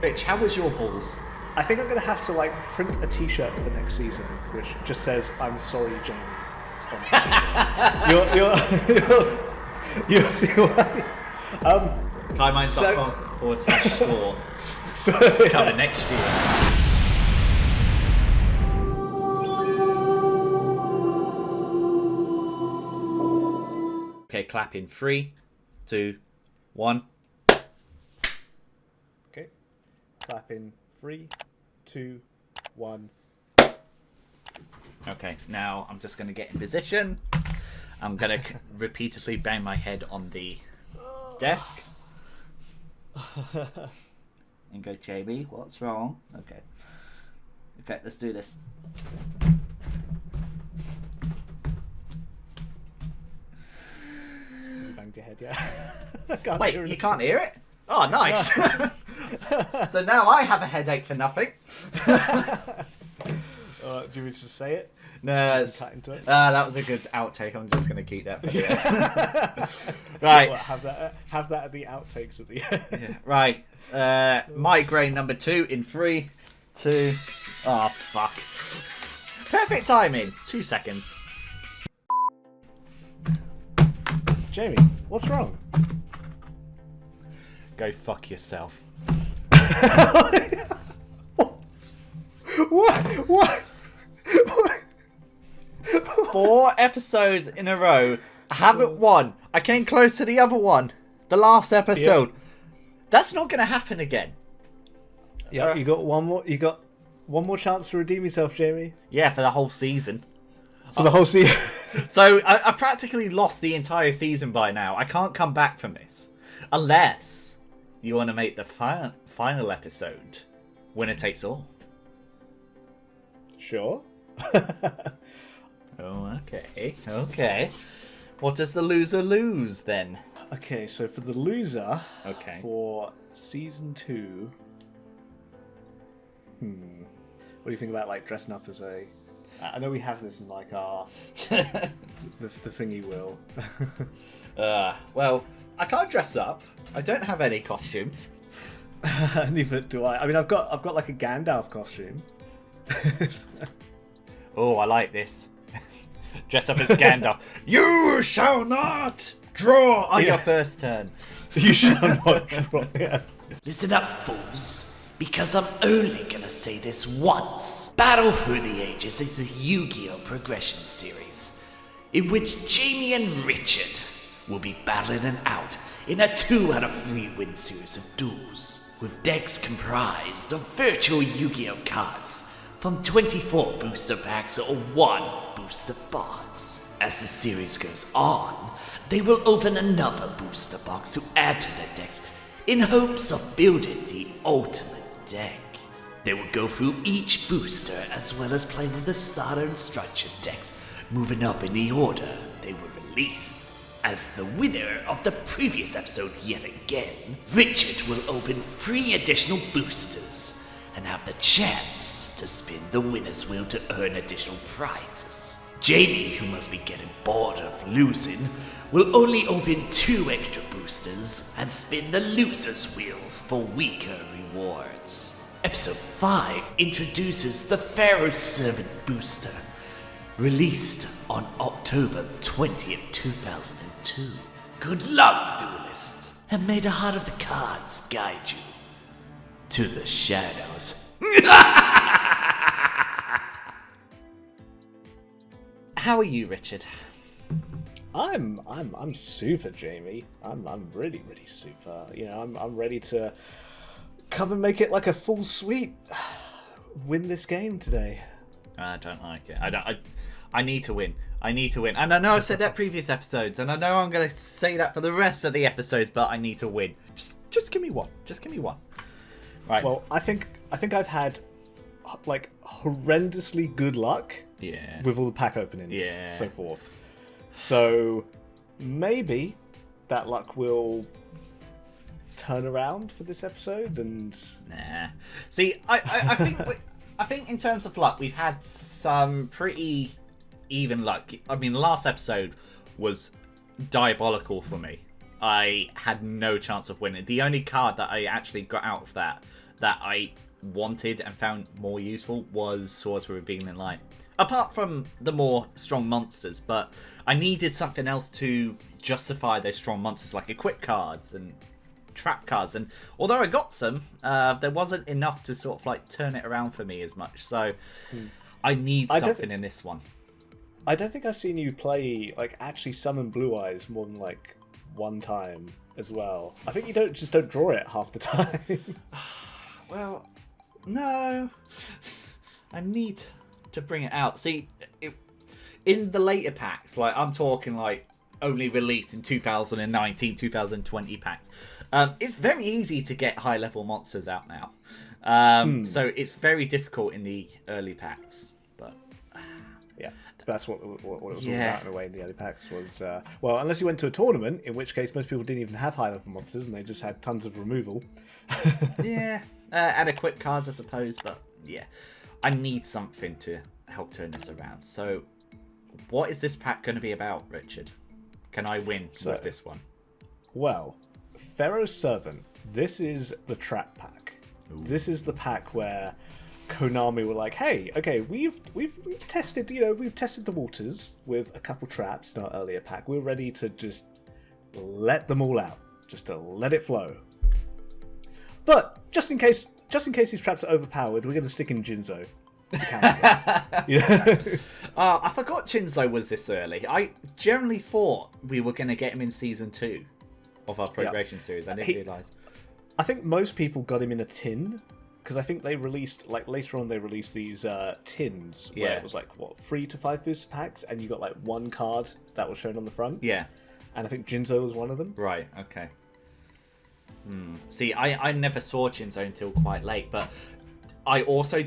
Rich, how was your pulls? I think I'm going to have to like print a T-shirt for next season, which just says "I'm sorry, Jamie." You'll see why. Caiminds.com/store. Coming next year. Okay, clap in 3, 2, 1. Okay, clap in 3, 2, 1. Okay, now I'm just going to get in position. I'm going to repeatedly bang my head on the desk. And go, JB, what's wrong? Okay. Okay, let's do this. You banged your head, yeah. Wait, you can't hear it? Oh, nice. So now I have a headache for nothing. Do you want me to just say it? No, it's... cut into it. That was a good outtake. I'm just going to keep that for the end. Right. Well, have that at the outtakes at the end. Yeah. Right. Migraine number 2 in 3, 2. Oh, fuck. Perfect timing. 2 seconds. Jamie, what's wrong? Go fuck yourself. What? 4 episodes in a row. I haven't won. I came close to the other one. The last episode. Yeah. That's not going to happen again. Yeah, you got one more. You got one more chance to redeem yourself, Jamie. Yeah, for the whole season. For the whole season. So I practically lost the entire season by now. I can't come back from this, unless you want to make the final episode winner takes all. Sure. Oh, okay. What does the loser lose then? Okay, so for the loser, okay, for season 2, what do you think about like dressing up as a? I know we have this in like our the thingy wheel. Well, I can't dress up. I don't have any costumes. Neither do I. I mean, I've got like a Gandalf costume. Oh, I like this. Dress up as Gandalf. You shall not draw on your first turn. You shall not draw. Yeah. Listen up, fools, because I'm only gonna say this once. Battle Through the Ages is a Yu-Gi-Oh! Progression series, in which Jamie and Richard will be battling it out in a 2 out of 3 win series of duels, with decks comprised of virtual Yu-Gi-Oh! Cards from 24 booster packs or 1 booster box. As the series goes on, they will open another booster box to add to their decks in hopes of building the ultimate deck. They will go through each booster as well as play with the starter and structured decks, moving up in the order they were released. As the winner of the previous episode yet again, Richard will open 3 additional boosters and have the chance to spin the winner's wheel to earn additional prizes. Jamie, who must be getting bored of losing, will only open 2 extra boosters and spin the loser's wheel for weaker rewards. Episode 5 introduces the Pharaoh Servant booster, released on October 20th, 2002. Good luck, duelist, and may the heart of the cards guide you to the shadows. How are you, Richard? I'm super, Jamie. I'm really super. You know, I'm ready to come and make it like a full sweep. Win this game today. I don't like it. I need to win. And I know I said that previous episodes, and I know I'm gonna say that for the rest of the episodes, but I need to win. Just give me one. Just give me one. Right. Well, I think I've had like horrendously good luck. Yeah. With all the pack openings. Yeah. So forth. So maybe that luck will turn around for this episode and. Nah. See, I think in terms of luck, we've had some pretty even luck. I mean, last episode was diabolical for me. I had no chance of winning. The only card that I actually got out of that that I wanted and found more useful was Swords for Revealing Light. Apart from the more strong monsters, but I needed something else to justify those strong monsters, like equip cards and trap cards. And although I got some, there wasn't enough to sort of like turn it around for me as much. So I need something in this one. I don't think I've seen you play, like, actually summon Blue Eyes more than, like, one time as well. I think you don't draw it half the time. Well, no. I need to bring it out. See, in the later packs, like, I'm talking, like, only released in 2019, 2020 packs, it's very easy to get high-level monsters out now. So it's very difficult in the early packs. But yeah. That's what it was all about in a way in the early packs was, well, unless you went to a tournament, in which case most people didn't even have high-level monsters and they just had tons of removal. Yeah, and equip cards, I suppose, but yeah. I need something to help turn this around. So, what is this pack going to be about, Richard? Can I win with this one? Well, Pharaoh's Servant, this is the trap pack. Ooh. This is the pack where Konami were like, hey, okay, we've tested, we've tested the waters with a couple traps in our earlier pack. We're ready to just let them all out, just to let it flow. But just in case these traps are overpowered, we're going to stick in Jinzo to counter them. I forgot Jinzo was this early. I generally thought we were going to get him in season 2 of our progression series. I didn't realise. I think most people got him in a tin. Because I think they released, like, later on they released these tins where it was like, 3 to 5 booster packs, and you got like one card that was shown on the front. Yeah. And I think Jinzo was one of them. Right, okay. See, I never saw Jinzo until quite late, but I also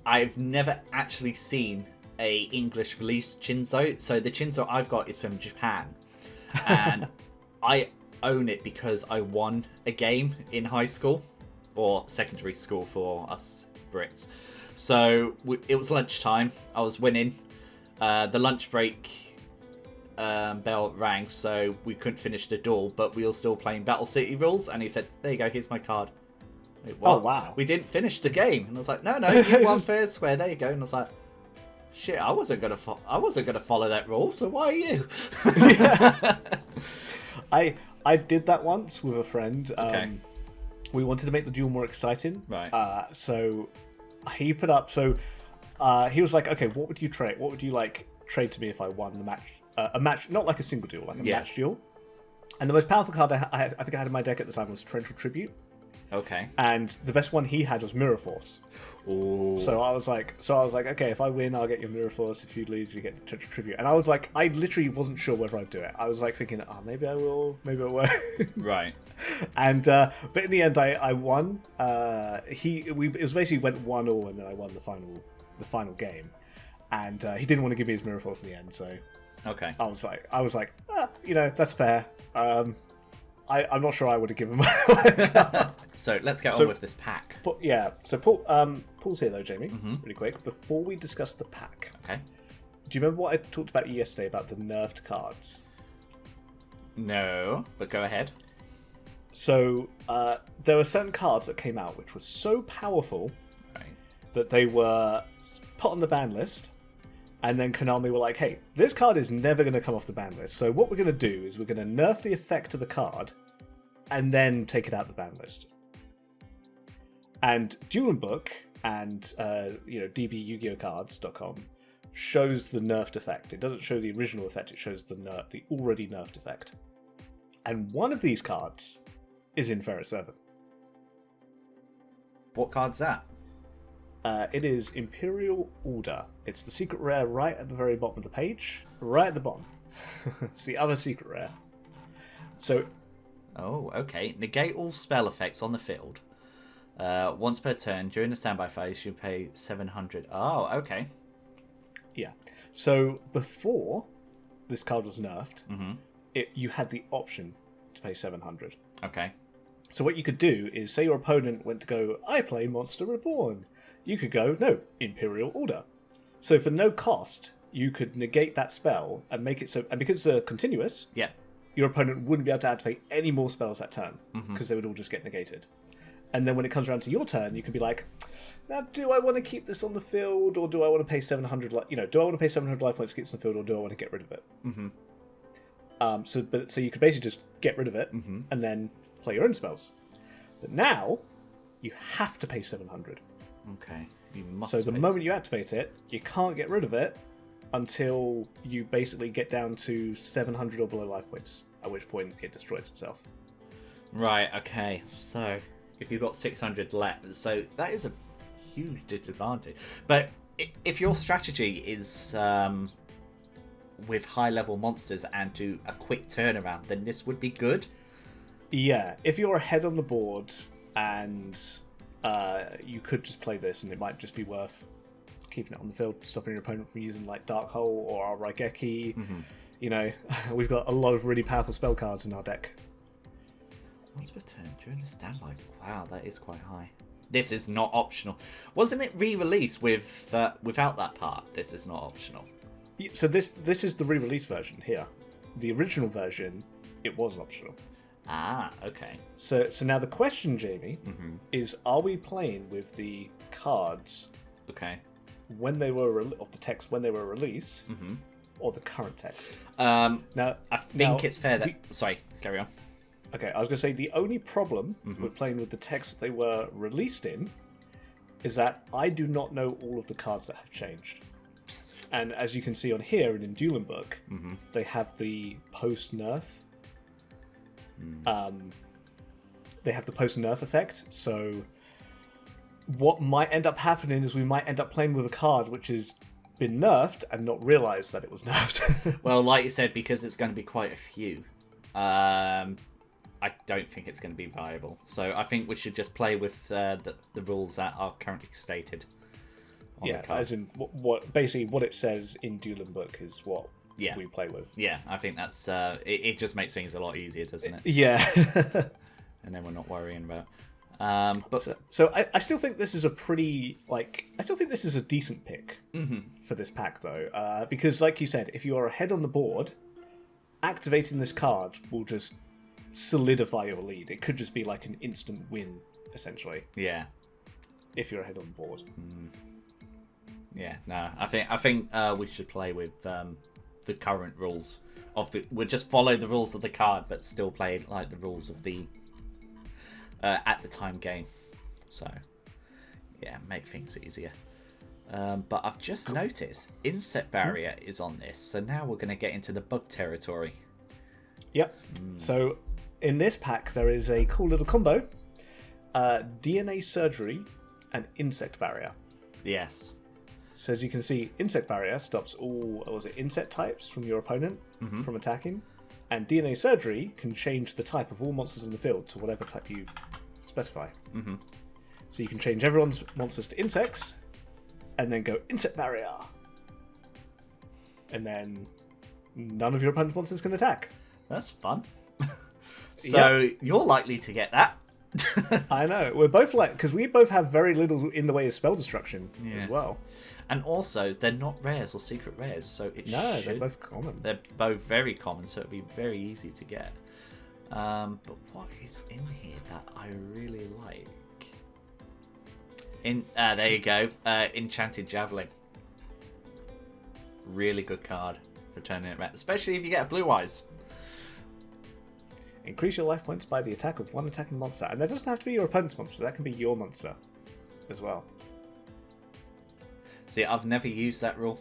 I've never actually seen a English release Jinzo, so the Jinzo I've got is from Japan. And I own it because I won a game in high school. Or secondary school for us Brits. So it was lunchtime. I was winning. The lunch break bell rang, so we couldn't finish the duel, but we were still playing Battle City rules. And he said, "There you go. Here's my card." Wait, what? Oh wow! We didn't finish the game, and I was like, "No, you won fair and square. There you go." And I was like, "Shit, I wasn't gonna follow that rule. So why are you?" I did that once with a friend. Okay. We wanted to make the duel more exciting. Right. So he put up... So he was like, okay, what would you trade? What would you, like, trade to me if I won the match? A match, not like a single duel, like a match duel. And the most powerful card I think I had in my deck at the time was Torrential Tribute. Okay. And the best one he had was Mirror Force. Ooh. So I was like, okay, if I win, I'll get your Mirror Force. If you lose, you get the Torrential Tribute. And I was like, I literally wasn't sure whether I'd do it. I was like thinking, maybe I will, maybe I won't. Right. And but in the end, I won. It was basically went 1-1, and then I won the final game. And he didn't want to give me his Mirror Force in the end, so okay. I was like, that's fair. I'm not sure I would have given my So let's get on with this pack. So Paul's here though, Jamie, really quick. Before we discuss the pack, okay. Do you remember what I talked about yesterday about the nerfed cards? No, but go ahead. So there were certain cards that came out which were so powerful that they were put on the ban list. And then Konami were like, hey, this card is never going to come off the ban list. So what we're going to do is we're going to nerf the effect of the card and then take it out of the ban list. And Duel Book and dbYugiOhCards.com shows the nerfed effect. It doesn't show the original effect, it shows the already nerfed effect. And one of these cards is in Pharaoh's Servant. What card's that? It is Imperial Order. It's the secret rare right at the very bottom of the page. Right at the bottom. It's the other secret rare. So... Oh, okay. Negate all spell effects on the field. Once per turn, during the standby phase, you pay 700. Oh, okay. Yeah. So, before this card was nerfed, you had the option to pay 700. Okay. So what you could do is, say your opponent went to go, I play Monster Reborn. You could go, no, Imperial Order. So for no cost, you could negate that spell and make it so... And because it's continuous, your opponent wouldn't be able to activate any more spells that turn, because they would all just get negated. And then when it comes around to your turn, you can be like, now, do I want to keep this on the field, or do I want to pay 700? Do I want to pay 700 life points to keep this on the field, or do I want to get rid of it? So you could basically just get rid of it and then play your own spells. But now you have to pay 700. Okay, you must. So the moment you activate it, you can't get rid of it until you basically get down to 700 or below life points. At which point it destroys itself. Right. Okay. So if you've got 600 left, so that is a huge disadvantage. But if your strategy is with high-level monsters and do a quick turnaround, then this would be good. Yeah, if you're ahead on the board and you could just play this, and it might just be worth keeping it on the field, stopping your opponent from using like Dark Hole or our Raigeki. We've got a lot of really powerful spell cards in our deck. Once per turn during the standby. Wow, that is quite high. This is not optional. Wasn't it re-released with without that part? This is not optional. So this is the re-release version here. The original version, it was optional. Ah, okay. So now the question, Jamie, is: are we playing with the cards? Okay. When they were of the text when they were released, or the current text? Now I think it's fair that. Sorry, carry on. Okay, I was going to say the only problem with playing with the text that they were released in is that I do not know all of the cards that have changed. And as you can see on here in Duel book, they have the post-nerf. They have the post-nerf effect, so what might end up happening is we might end up playing with a card which has been nerfed and not realise that it was nerfed. Well, like you said, because it's going to be quite a few, I don't think it's going to be viable. So I think we should just play with the rules that are currently stated. Yeah, as in basically what it says in Duel book is what we play with. Yeah, I think that's it just makes things a lot easier, doesn't it? Yeah. And then we're not worrying about. So I still think this is a pretty I still think this is a decent pick for this pack though, because like you said, if you are ahead on the board, activating this card will just solidify your lead. It could just be like an instant win, essentially. Yeah. If you're ahead on the board. Yeah. No, I think we should play with the current rules of the. We'll just follow the rules of the card, but still play like the rules of the at the time game. So yeah, make things easier. But I've just noticed Insect Barrier is on this, so now we're going to get into the bug territory. Yep. So in this pack, there is a cool little combo: DNA Surgery and Insect Barrier. Yes. So as you can see, Insect Barrier stops all insect types from your opponent from attacking, and DNA Surgery can change the type of all monsters in the field to whatever type you specify. So you can change everyone's monsters to insects, and then go Insect Barrier, and then none of your opponent's monsters can attack. That's fun. So you're likely to get that. I know. We're both because we both have very little in the way of spell destruction as well. And also, they're not rares or secret rares, so they're both common. They're both very common, so it'd be very easy to get. But what is in here that I really like? There you go. Enchanted Javelin. Really good card for turning it around, especially if you get a Blue Eyes. Increase your life points by the attack of one attacking monster, and that doesn't have to be your opponent's monster. That can be your monster as well. See, I've never used that rule.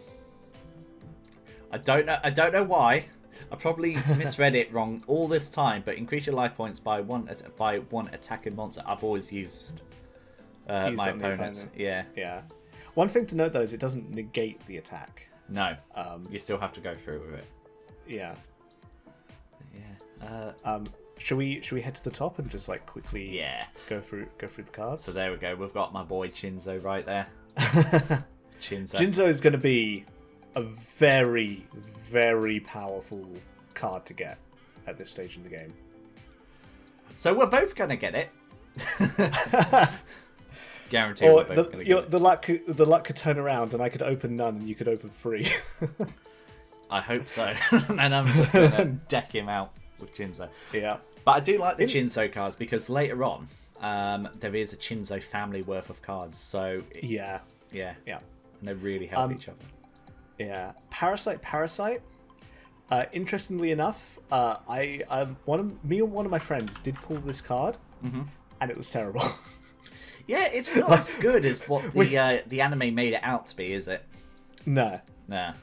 I don't know why. I probably misread it wrong all this time. But increase your life points by one attacking monster. I've always used my opponents. Yeah. One thing to note though is it doesn't negate the attack. No. You still have to go through with it. Yeah. Yeah. Should we head to the top and just quickly go through the cards? So there we go. We've got my boy Chinzo right there. Jinzo is going to be a very, very powerful card to get at this stage in the game. So we're both going to get it. Guaranteed. Or the luck could turn around and I could open none and you could open 3. I hope so. And I'm just going to deck him out with Jinzo. Yeah. But I do like the Jinzo cards because later on, there is a Chinzo family worth of cards. So Yeah. yeah, Yeah. and they really help each other. Yeah. Parasite. Interestingly enough, me and one of my friends did pull this card, and it was terrible. Yeah, it's not as good as what the anime made it out to be, is it? No. Nah.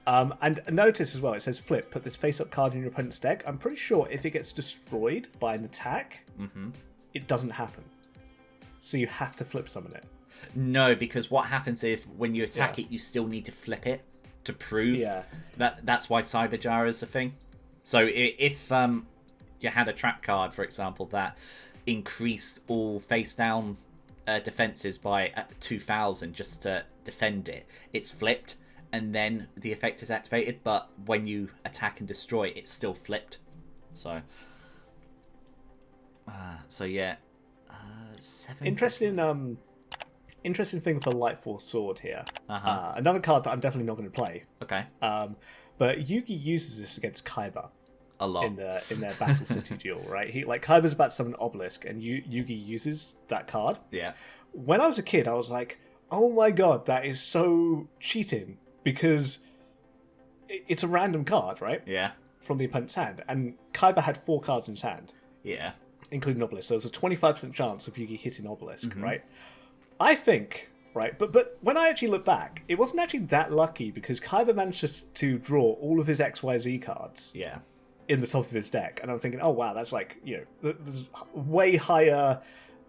And notice as well, it says flip, put this face-up card in your opponent's deck. I'm pretty sure if it gets destroyed by an attack, it doesn't happen. So you have to flip summon it. No, because what happens if when you attack it, you still need to flip it to prove that's why Cyberjar is a thing. So if you had a trap card, for example, that increased all face-down defenses by 2,000 just to defend it, it's flipped, and then the effect is activated, but when you attack and destroy, it's still flipped. So yeah. 7. Interesting thing for Lightforce Sword here. Another card that I'm definitely not going to play. Okay. But Yugi uses this against Kaiba A lot. in their Battle City duel, right? Kaiba's about to summon Obelisk, and Yugi uses that card. Yeah. When I was a kid, I was like, "Oh my god, that is so cheating!" Because it's a random card, right? Yeah. From the opponent's hand, and Kaiba had 4 cards in his hand, Yeah. including Obelisk. So there was a 25% chance of Yugi hitting Obelisk, right? I think, right, but when I actually look back, it wasn't actually that lucky because Kaiba managed to draw all of his XYZ cards Yeah. in the top of his deck, and I'm thinking, oh wow, that's like, there's way higher,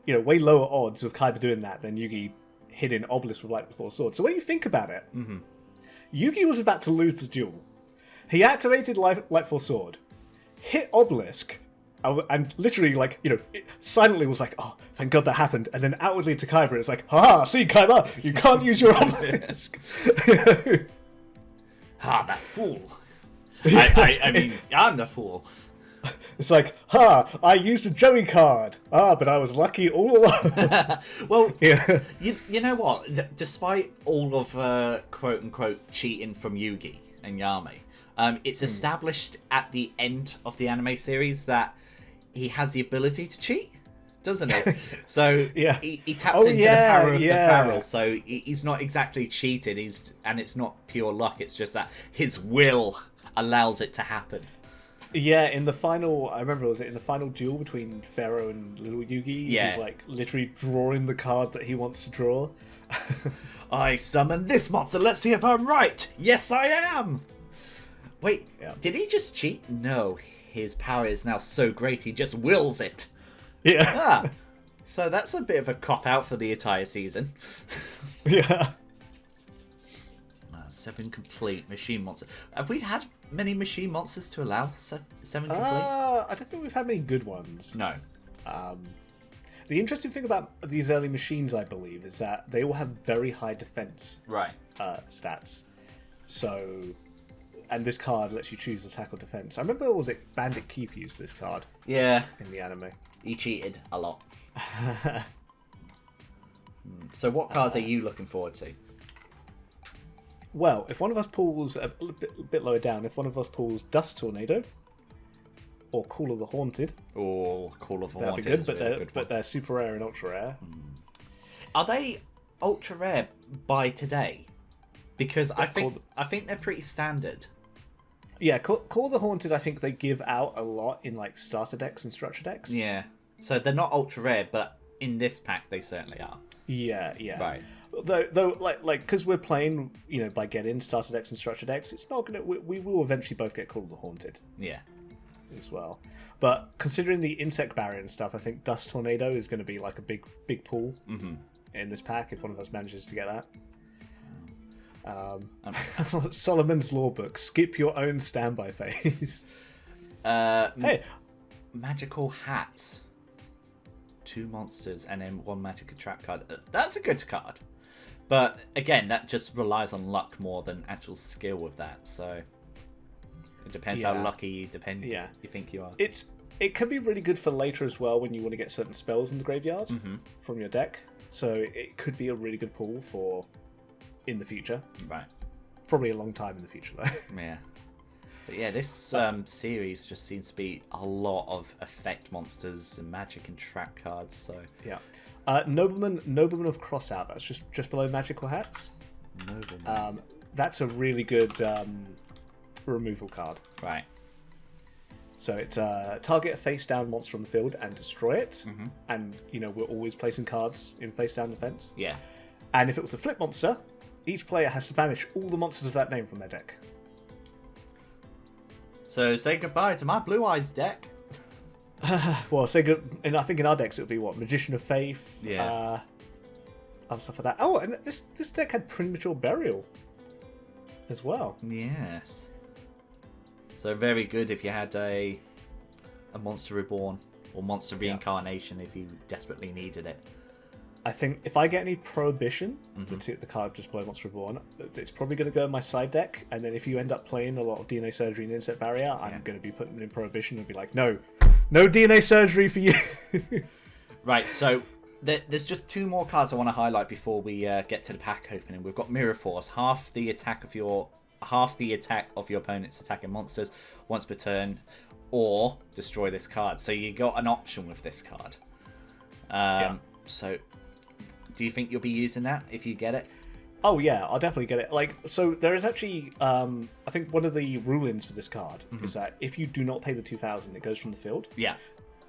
way lower odds of Kaiba doing that than Yugi hitting Obelisk with Lightforce Sword. So when you think about it, Yugi was about to lose the duel. He activated Lightforce Sword, hit Obelisk, and literally, silently was like, oh, thank God that happened. And then outwardly to Kaiba, it's like, ha, see, Kaiba, you can't use your Obelisk. Ha, that fool. I mean, I'm the fool. It's like, ha, I used a Joey card. But I was lucky all along. Well, you know what? Despite all of quote-unquote cheating from Yugi and Yami, it's established at the end of the anime series that he has the ability to cheat, doesn't he? So he taps into the power of the Pharaoh, so he's not exactly cheated, and it's not pure luck, it's just that his will allows it to happen. Yeah, in the final, I remember, was it in the final duel between Pharaoh and little Yugi? Yeah. He's literally drawing the card that he wants to draw. I summon this monster, let's see if I'm right! Yes, I am! Wait, did he just cheat? No, his power is now so great he just wills it. Yeah. So that's a bit of a cop-out for the entire season. Yeah. 7 complete machine monsters. Have we had many machine monsters to allow 7 complete? I don't think we've had many good ones. No. The interesting thing about these early machines, I believe, is that they all have very high defense stats. So, and this card lets you choose attack or defense. I remember, was it Bandit Keep used this card? Yeah. In the anime. He cheated a lot. So what cards are you looking forward to? Well, if one of us pulls a bit lower down, if one of us pulls Dust Tornado or Call of the Haunted, or Call of the that'd Haunted, be good. But they're super rare and ultra rare. Are they ultra rare by today? Because I think they're pretty standard. Yeah, Call of the Haunted. I think they give out a lot in starter decks and structure decks. Yeah, so they're not ultra rare, but in this pack they certainly are. Yeah. Right. Though, because we're playing, by getting starter decks and structure decks, it's not gonna. We will eventually both get Call of the Haunted. Yeah. As well, but considering the insect barrier and stuff, I think Dust Tornado is going to be a big pull in this pack if one of us manages to get that. Solomon's Law Book: skip your own standby phase. Hey, magical hats. 2 monsters and then 1 magic attract card. That's a good card. But again, that just relies on luck more than actual skill with that. So it depends how lucky you think you are. It can be really good for later as well when you want to get certain spells in the graveyard from your deck. So it could be a really good pull for in the future. Right. Probably a long time in the future though. Yeah. But yeah, this series just seems to be a lot of effect monsters and magic and trap cards. So Yeah. Nobleman of Crossout. That's just below Magical Hats. Nobleman. That's a really good removal card. Right. So it's target a face-down monster on the field and destroy it. Mm-hmm. And, we're always placing cards in face-down defense. Yeah. And if it was a flip monster, each player has to banish all the monsters of that name from their deck. So say goodbye to my Blue Eyes deck. Well, say good. And I think in our decks it would be what? Magician of Faith. Yeah. Other stuff like that. Oh, and this deck had Premature Burial as well. Yes. So very good if you had a Monster Reborn or Monster Reincarnation if you desperately needed it. I think if I get any Prohibition, the card just below Monster Reborn, it's probably going to go in my side deck. And then if you end up playing a lot of DNA Surgery and Insect Barrier, I'm going to be putting in Prohibition and be like, no DNA Surgery for you. Right, so there's just two more cards I want to highlight before we get to the pack opening. We've got Mirror Force, half the attack of your opponent's attacking monsters once per turn, or destroy this card. So you got an option with this card. So do you think you'll be using that if you get it? Oh yeah, I'll definitely get it. So there is actually, I think one of the rulings for this card is that if you do not pay the 2,000, it goes from the field. Yeah.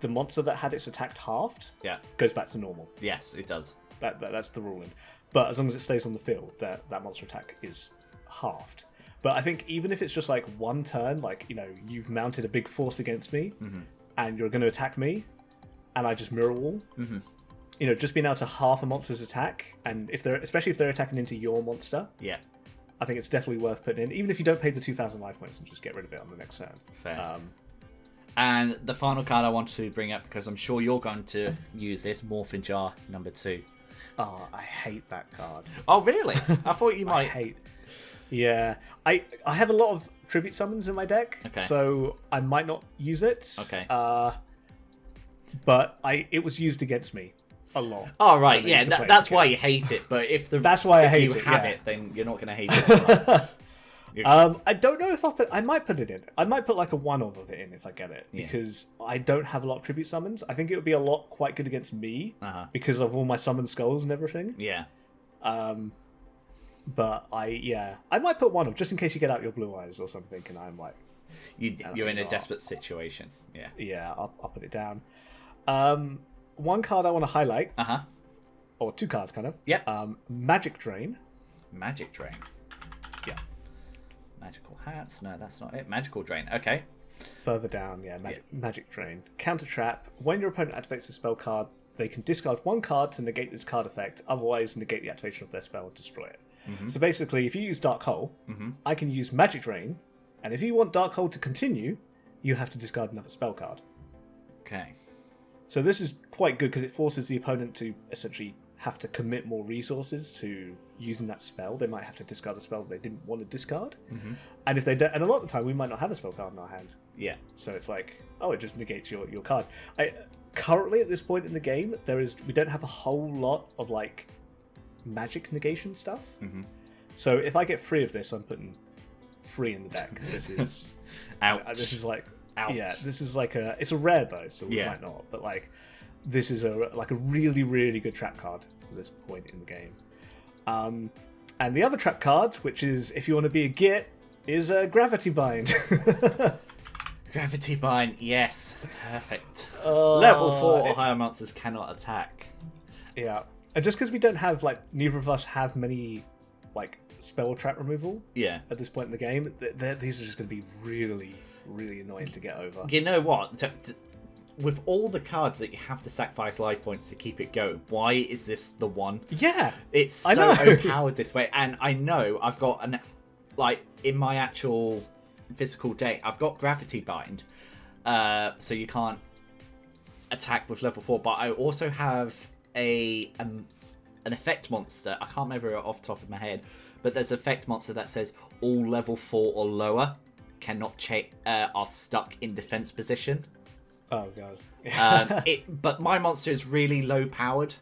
The monster that had its attack halved, goes back to normal. Yes, it does. That's the ruling. But as long as it stays on the field, that monster attack is halved. But I think even if it's just like one turn, you've mounted a big force against me, and you're going to attack me, and I just mirror wall. Just being able to half a monster's attack, and especially if they're attacking into your monster, I think it's definitely worth putting in, even if you don't pay the 2,000 life points and just get rid of it on the next turn. Fair. And the final card I want to bring up, because I'm sure you're going to use this, Morphin Jar number 2. Oh, I hate that card. Oh, really? I thought you might. Yeah. I have a lot of tribute summons in my deck, so I might not use it. Okay. But it was used against me a lot. Oh, right, yeah, that's why you hate it. But if that's why I hate you it, have it, then you're not going to hate it. I don't know if I might put it in. I might put like a one-of it in if I get it, because I don't have a lot of tribute summons. I think it would be a lot quite good against me because of all my summon skulls and everything. Yeah. But I might put one of, just in case you get out your Blue Eyes or something, and I'm like, you're in a desperate situation. Yeah. Yeah, I'll put it down. One card I want to highlight. Or two cards, kind of. Yeah. Magic Drain. Magic Drain. Yeah. Magical Hats. No, that's not it. Magical Drain. Okay. Further down, Magic Drain. Counter Trap. When your opponent activates a spell card, they can discard one card to negate this card effect. Otherwise, negate the activation of their spell and destroy it. So basically, if you use Dark Hole, I can use Magic Drain, and if you want Dark Hole to continue, you have to discard another spell card. Okay. So this is quite good because it forces the opponent to essentially have to commit more resources to using that spell. They might have to discard a spell they didn't want to discard. And if they don't, and a lot of the time we might not have a spell card in our hand. Yeah. So it's like, it just negates your card. Currently at this point in the game, we don't have a whole lot of like magic negation stuff. So if I get 3 of this, I'm putting 3 in the deck. This is ouch. This is like ouch. Yeah, this is like it's a rare though, so we might not. But like, this is a really, really good trap card for this point in the game. And the other trap card, which is if you want to be a git, is a Gravity Bind. Gravity Bind, yes, perfect. Level 4 or higher monsters cannot attack. Yeah, and just because we don't have neither of us have many spell trap removal. Yeah. At this point in the game, these are just going to be really, really annoying to get over. You know what? With all the cards that you have to sacrifice life points to keep it going, why is this the one? Yeah, it's so overpowered this way, and I know I've got in my actual physical deck, I've got Gravity Bind, so you can't attack with level 4. But I also have an effect monster. I can't remember it off the top of my head, but there's an effect monster that says all level 4 or lower cannot are stuck in defense position. Oh god. But my monster is really low powered.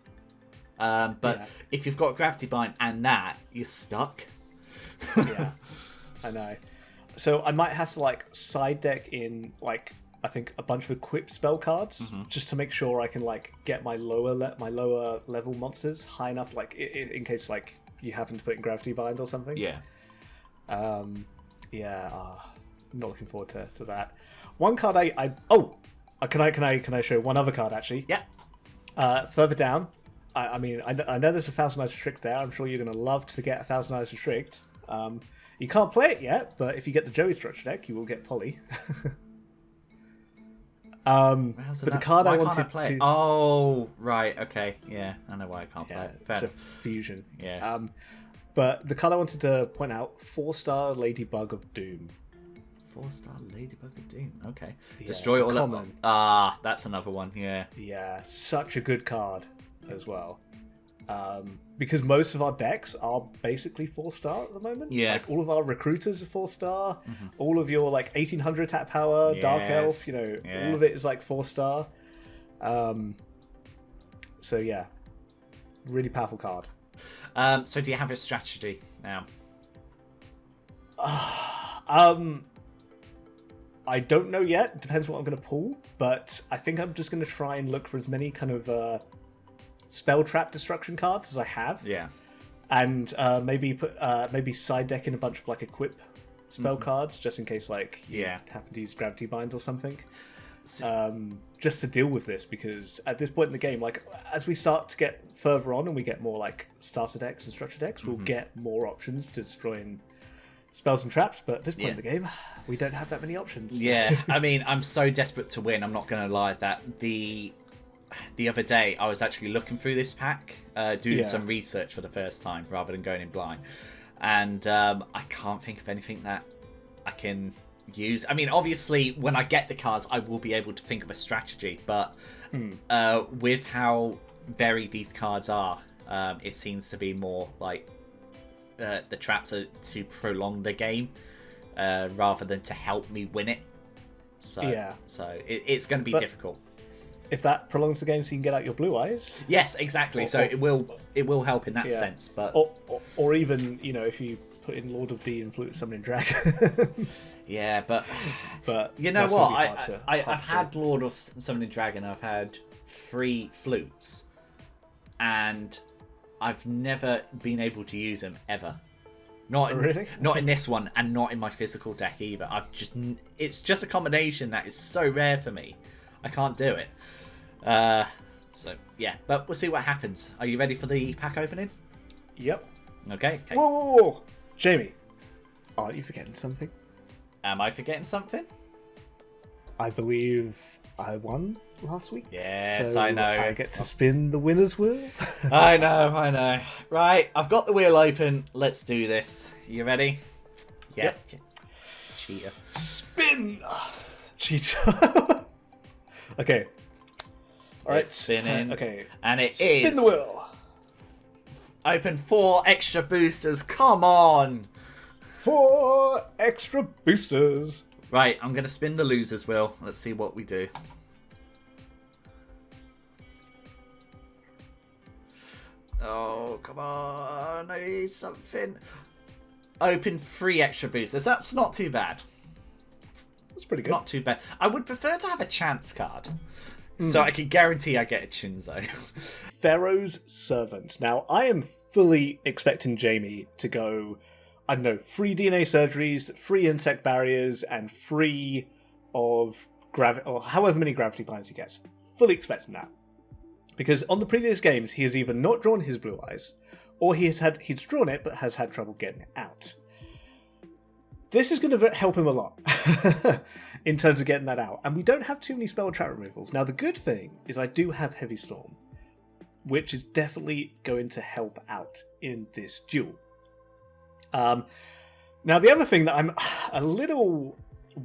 But if you've got Gravity Bind and that, you're stuck. Yeah, I know. So I might have to like side deck in like I think a bunch of equipped spell cards just to make sure I can like get my lower level monsters high enough, like in case like you happen to put in Gravity Bind or something. Yeah. I'm not looking forward to that. One card can I show one other card actually? Yeah. Further down, I mean I know there's a Thousand Eyes Restrict there. I'm sure you're going to love to get a Thousand Eyes Restrict. You can't play it yet, but if you get the Joey structure deck, you will get Polly. But the card I wanted to... Oh, right, okay. Yeah, I know why I can't play it. It's a fusion. Yeah. But the card I wanted to point out, 4-star Ladybug of Doom. 4-star Ladybug of Doom, okay. Yeah, Destroy all common. That's another one, yeah. Yeah, such a good card as well. Because most of our decks are basically 4-star at the moment. Yeah. Like all of our recruiters are 4-star. All of your like 1800 attack power, Dark Elf, all of it is like 4-star. So yeah, really powerful card. So do you have a strategy now? I don't know yet. Depends what I'm going to pull, but I think I'm just going to try and look for as many kind of spell trap destruction cards as I have. Yeah. And maybe side deck in a bunch of like equip spell cards just in case like you happen to use Gravity Bind or something. Just to deal with this, because at this point in the game, like as we start to get further on and we get more like starter decks and structure decks, we'll get more options to destroying spells and traps, but at this point in the game, we don't have that many options. Yeah, I mean, I'm so desperate to win, I'm not going to lie. That the other day, I was actually looking through this pack, doing some research for the first time, rather than going in blind. And I can't think of anything that I can use. I mean, obviously, when I get the cards, I will be able to think of a strategy. But with how varied these cards are, it seems to be more like the traps are to prolong the game rather than to help me win it. So it's going to be difficult. If that prolongs the game so you can get out your blue eyes. Yes, exactly. So it will help in that sense. But or even, if you put in Lord of D and Flute Summoning Dragon. Yeah, but you know what? I've had Lord of Summoning Dragon, I've had 3 flutes, and I've never been able to use them ever. Not in this one, and not in my physical deck either. It's just a combination that is so rare for me. I can't do it. So yeah, but we'll see what happens. Are you ready for the pack opening? Yep. Okay. Whoa, Jamie, aren't you forgetting something? Am I forgetting something? I believe I won last week. Yes, so I know. I get to spin the winner's wheel. I know. Right, I've got the wheel open. Let's do this. You ready? Yeah. Yep. Cheater. Spin! Cheater. Okay. Alright. Spinning. Okay. And it Spin is... the wheel. Open 4 extra boosters. Come on. 4 extra boosters. Right, I'm going to spin the loser's wheel. Let's see what we do. Oh, come on. I need something. Open 3 extra boosters. That's not too bad. That's pretty good. Not too bad. I would prefer to have a chance card. So I can guarantee I get a Chinzo. Pharaoh's Servant. Now, I am fully expecting Jamie to go, I don't know, 3 DNA surgeries, 3 insect barriers, and 3 of gravity, or however many gravity binds he gets. Fully expecting that. Because on the previous games, he has either not drawn his blue eyes, or he's drawn it but has had trouble getting it out. This is going to help him a lot in terms of getting that out. And we don't have too many spell trap removals. Now, the good thing is I do have Heavy Storm, which is definitely going to help out in this duel. Now, the other thing that I'm a little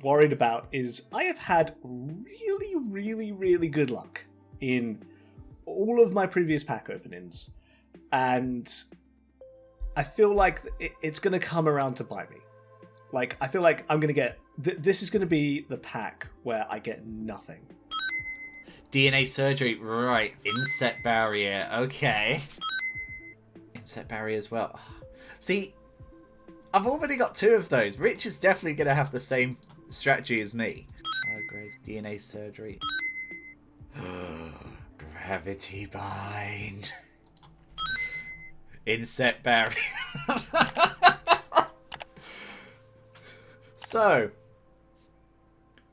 worried about is I have had really, really, really good luck in all of my previous pack openings. And I feel like it's going to come around to bite me. Like, I feel like I'm going to get... this is going to be the pack where I get nothing. DNA surgery, right. Insect barrier, okay. Insect barrier as well. See, I've already got 2 of those. Rich is definitely going to have the same strategy as me. Grave DNA surgery. Gravity bind. Insect barrier. So,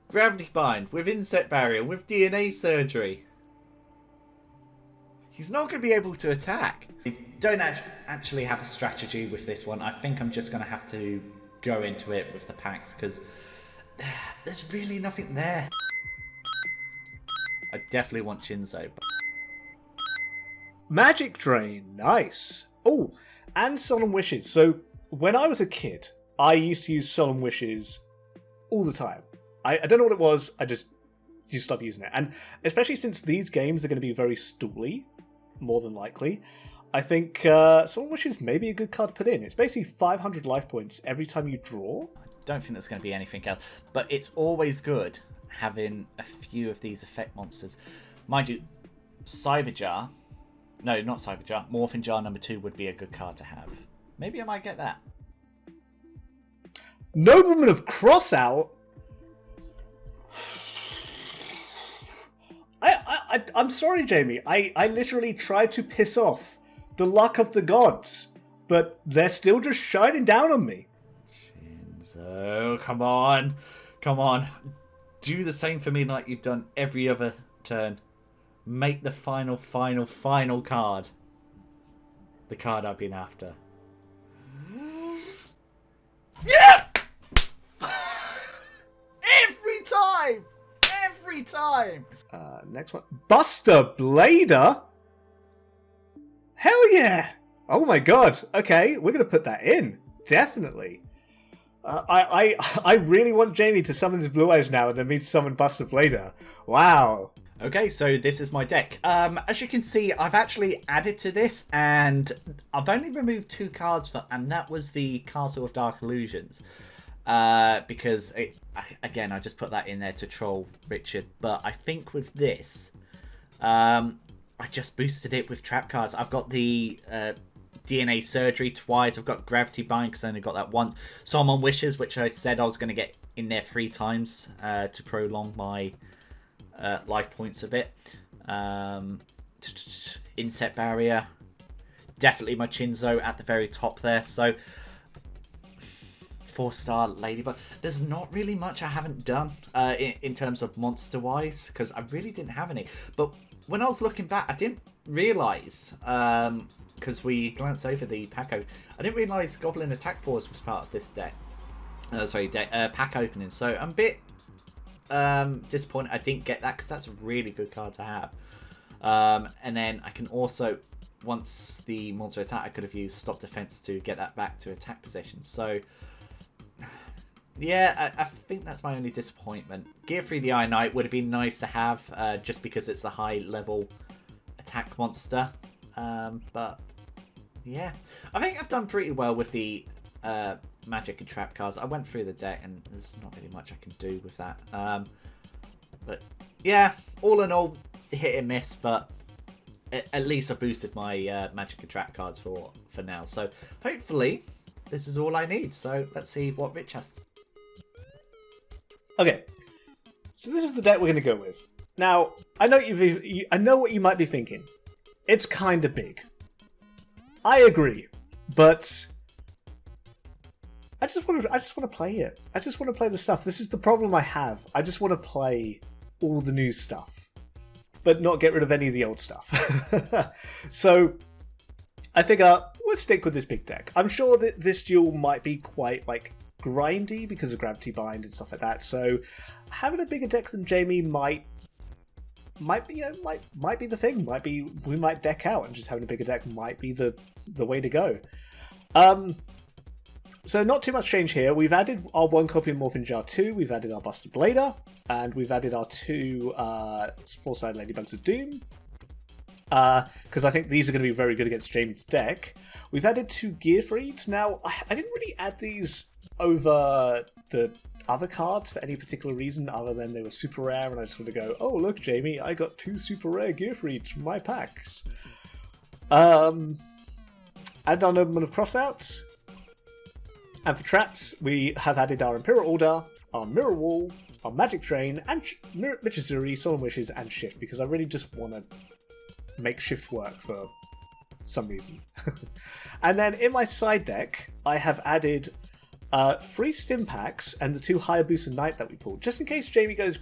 gravity bind with insect barrier with DNA surgery. He's not going to be able to attack. I don't actually have a strategy with this one. I think I'm just going to have to go into it with the packs because there's really nothing there. I definitely want Shinzo. Magic Drain, nice. Oh, and Solemn Wishes. So, when I was a kid, I used to use Solemn Wishes all the time. I don't know what it was, I just used to stop using it. And especially since these games are going to be very stooly, more than likely, I think Solemn Wishes may be a good card to put in. It's basically 500 life points every time you draw. I don't think there's going to be anything else. But it's always good having a few of these effect monsters. Mind you, Cyberjar... No, not Cyberjar. Morphin Jar number 2 would be a good card to have. Maybe I might get that. Nobleman of Crossout? I'm sorry, Jamie. I literally tried to piss off the luck of the gods, but they're still just shining down on me. Shinzo, come on. Come on. Do the same for me like you've done every other turn. Make the final card the card I've been after. Yeah! Every time! Next one. Buster Blader? Hell yeah! Oh my god. Okay, we're going to put that in. Definitely. I really want Jamie to summon his Blue Eyes now and then me to summon Buster Blader. Wow. Okay, so this is my deck. As you can see, I've actually added to this, and I've only removed 2 cards and that was the Castle of Dark Illusions. Because, again, I just put that in there to troll Richard. But I think with this, I just boosted it with trap cards. I've got the DNA Surgery twice. I've got Gravity Bind because I only got that once. Solemn Wishes, which I said I was going to get in there 3 times to prolong my... life points a bit. Insect barrier. Definitely my Shinzo at the very top there. So 4-star Ladybug. There's not really much I haven't done in terms of monster wise because I really didn't have any. But when I was looking back, I didn't realise because we glanced over the pack I didn't realise Goblin Attack Force was part of this deck. Pack opening. So I'm a bit disappointed I didn't get that because that's a really good card to have. And then I can also, once the monster attack, I could have used Stop Defense to get that back to attack position. So yeah, I think that's my only disappointment. Gear 3 the Iron Knight would have been nice to have just because it's a high level attack monster. But yeah, I think I've done pretty well with the magic and trap cards. I went through the deck and there's not really much I can do with that. But yeah, all in all, hit and miss, but at least I boosted my magic and trap cards for now. So hopefully this is all I need. So let's see what Rich has. Okay, so this is the deck we're going to go with. Now, I know what you might be thinking. It's kind of big. I agree, but I just want to play it. I just want to play the stuff. This is the problem I have. I just want to play all the new stuff, but not get rid of any of the old stuff. So I figure we'll stick with this big deck. I'm sure that this duel might be quite like grindy because of Gravity Bind and stuff like that. So having a bigger deck than Jamie might be the thing. We might deck out, and just having a bigger deck might be the way to go. So not too much change here. We've added our 1 copy of Morphin Jar 2, we've added our Buster Blader, and we've added our 2 4-sided Ladybugs of Doom. Because I think these are going to be very good against Jamie's deck. We've added 2 Gear Freeds. Now, I didn't really add these over the other cards for any particular reason other than they were super rare, and I just want to go, oh look Jamie, I got 2 super rare Gear Freeds from my packs. Add our Nobleman of Crossouts. And for traps, we have added our Imperial Order, our Mirror Wall, our Magic Train, and Michizuri, Solemn Wishes, and Shift, because I really just want to make Shift work for some reason. And then in my side deck, I have added 3 stim packs and the 2 Hayabusa Knight that we pulled, just in case Jamie goes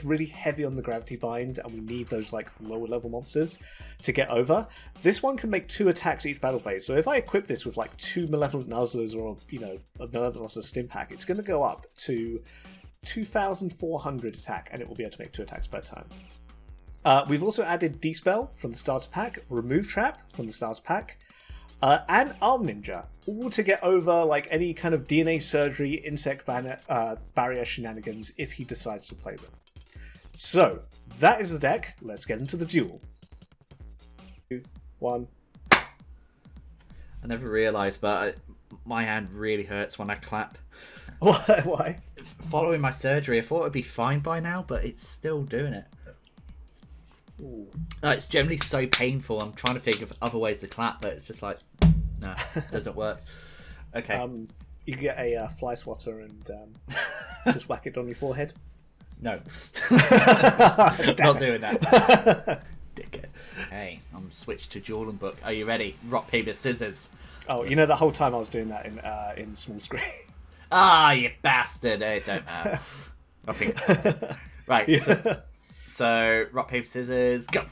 really heavy on the Gravity Bind and we need those like lower level monsters to get over. This one can make 2 attacks each battle phase, so if I equip this with like 2 Malevolent Nuzzlers or a Malevolent Nuzzler stim pack, it's going to go up to 2,400 attack, and it will be able to make 2 attacks per turn. We've also added D-Spell from the starter pack, Remove Trap from the starter pack, and Arm Ninja, all to get over like any kind of DNA surgery, insect barrier shenanigans if he decides to play them. So, that is the deck. Let's get into the duel. 2, 1. I never realised, but my hand really hurts when I clap. Why? Following my surgery, I thought it'd be fine by now, but it's still doing it. Ooh. It's generally so painful. I'm trying to think of other ways to clap, but it's just like, no, it doesn't work. Okay. You can get a fly swatter and just whack it on your forehead. No. Not doing that. Dickhead. Hey, I'm switched to Duel and Book. Are you ready? Rock, paper, scissors. Oh, you know, the whole time I was doing that in small screen. Ah, you bastard. It don't matter. I think it's right. Yeah. So, rock, paper, scissors, go.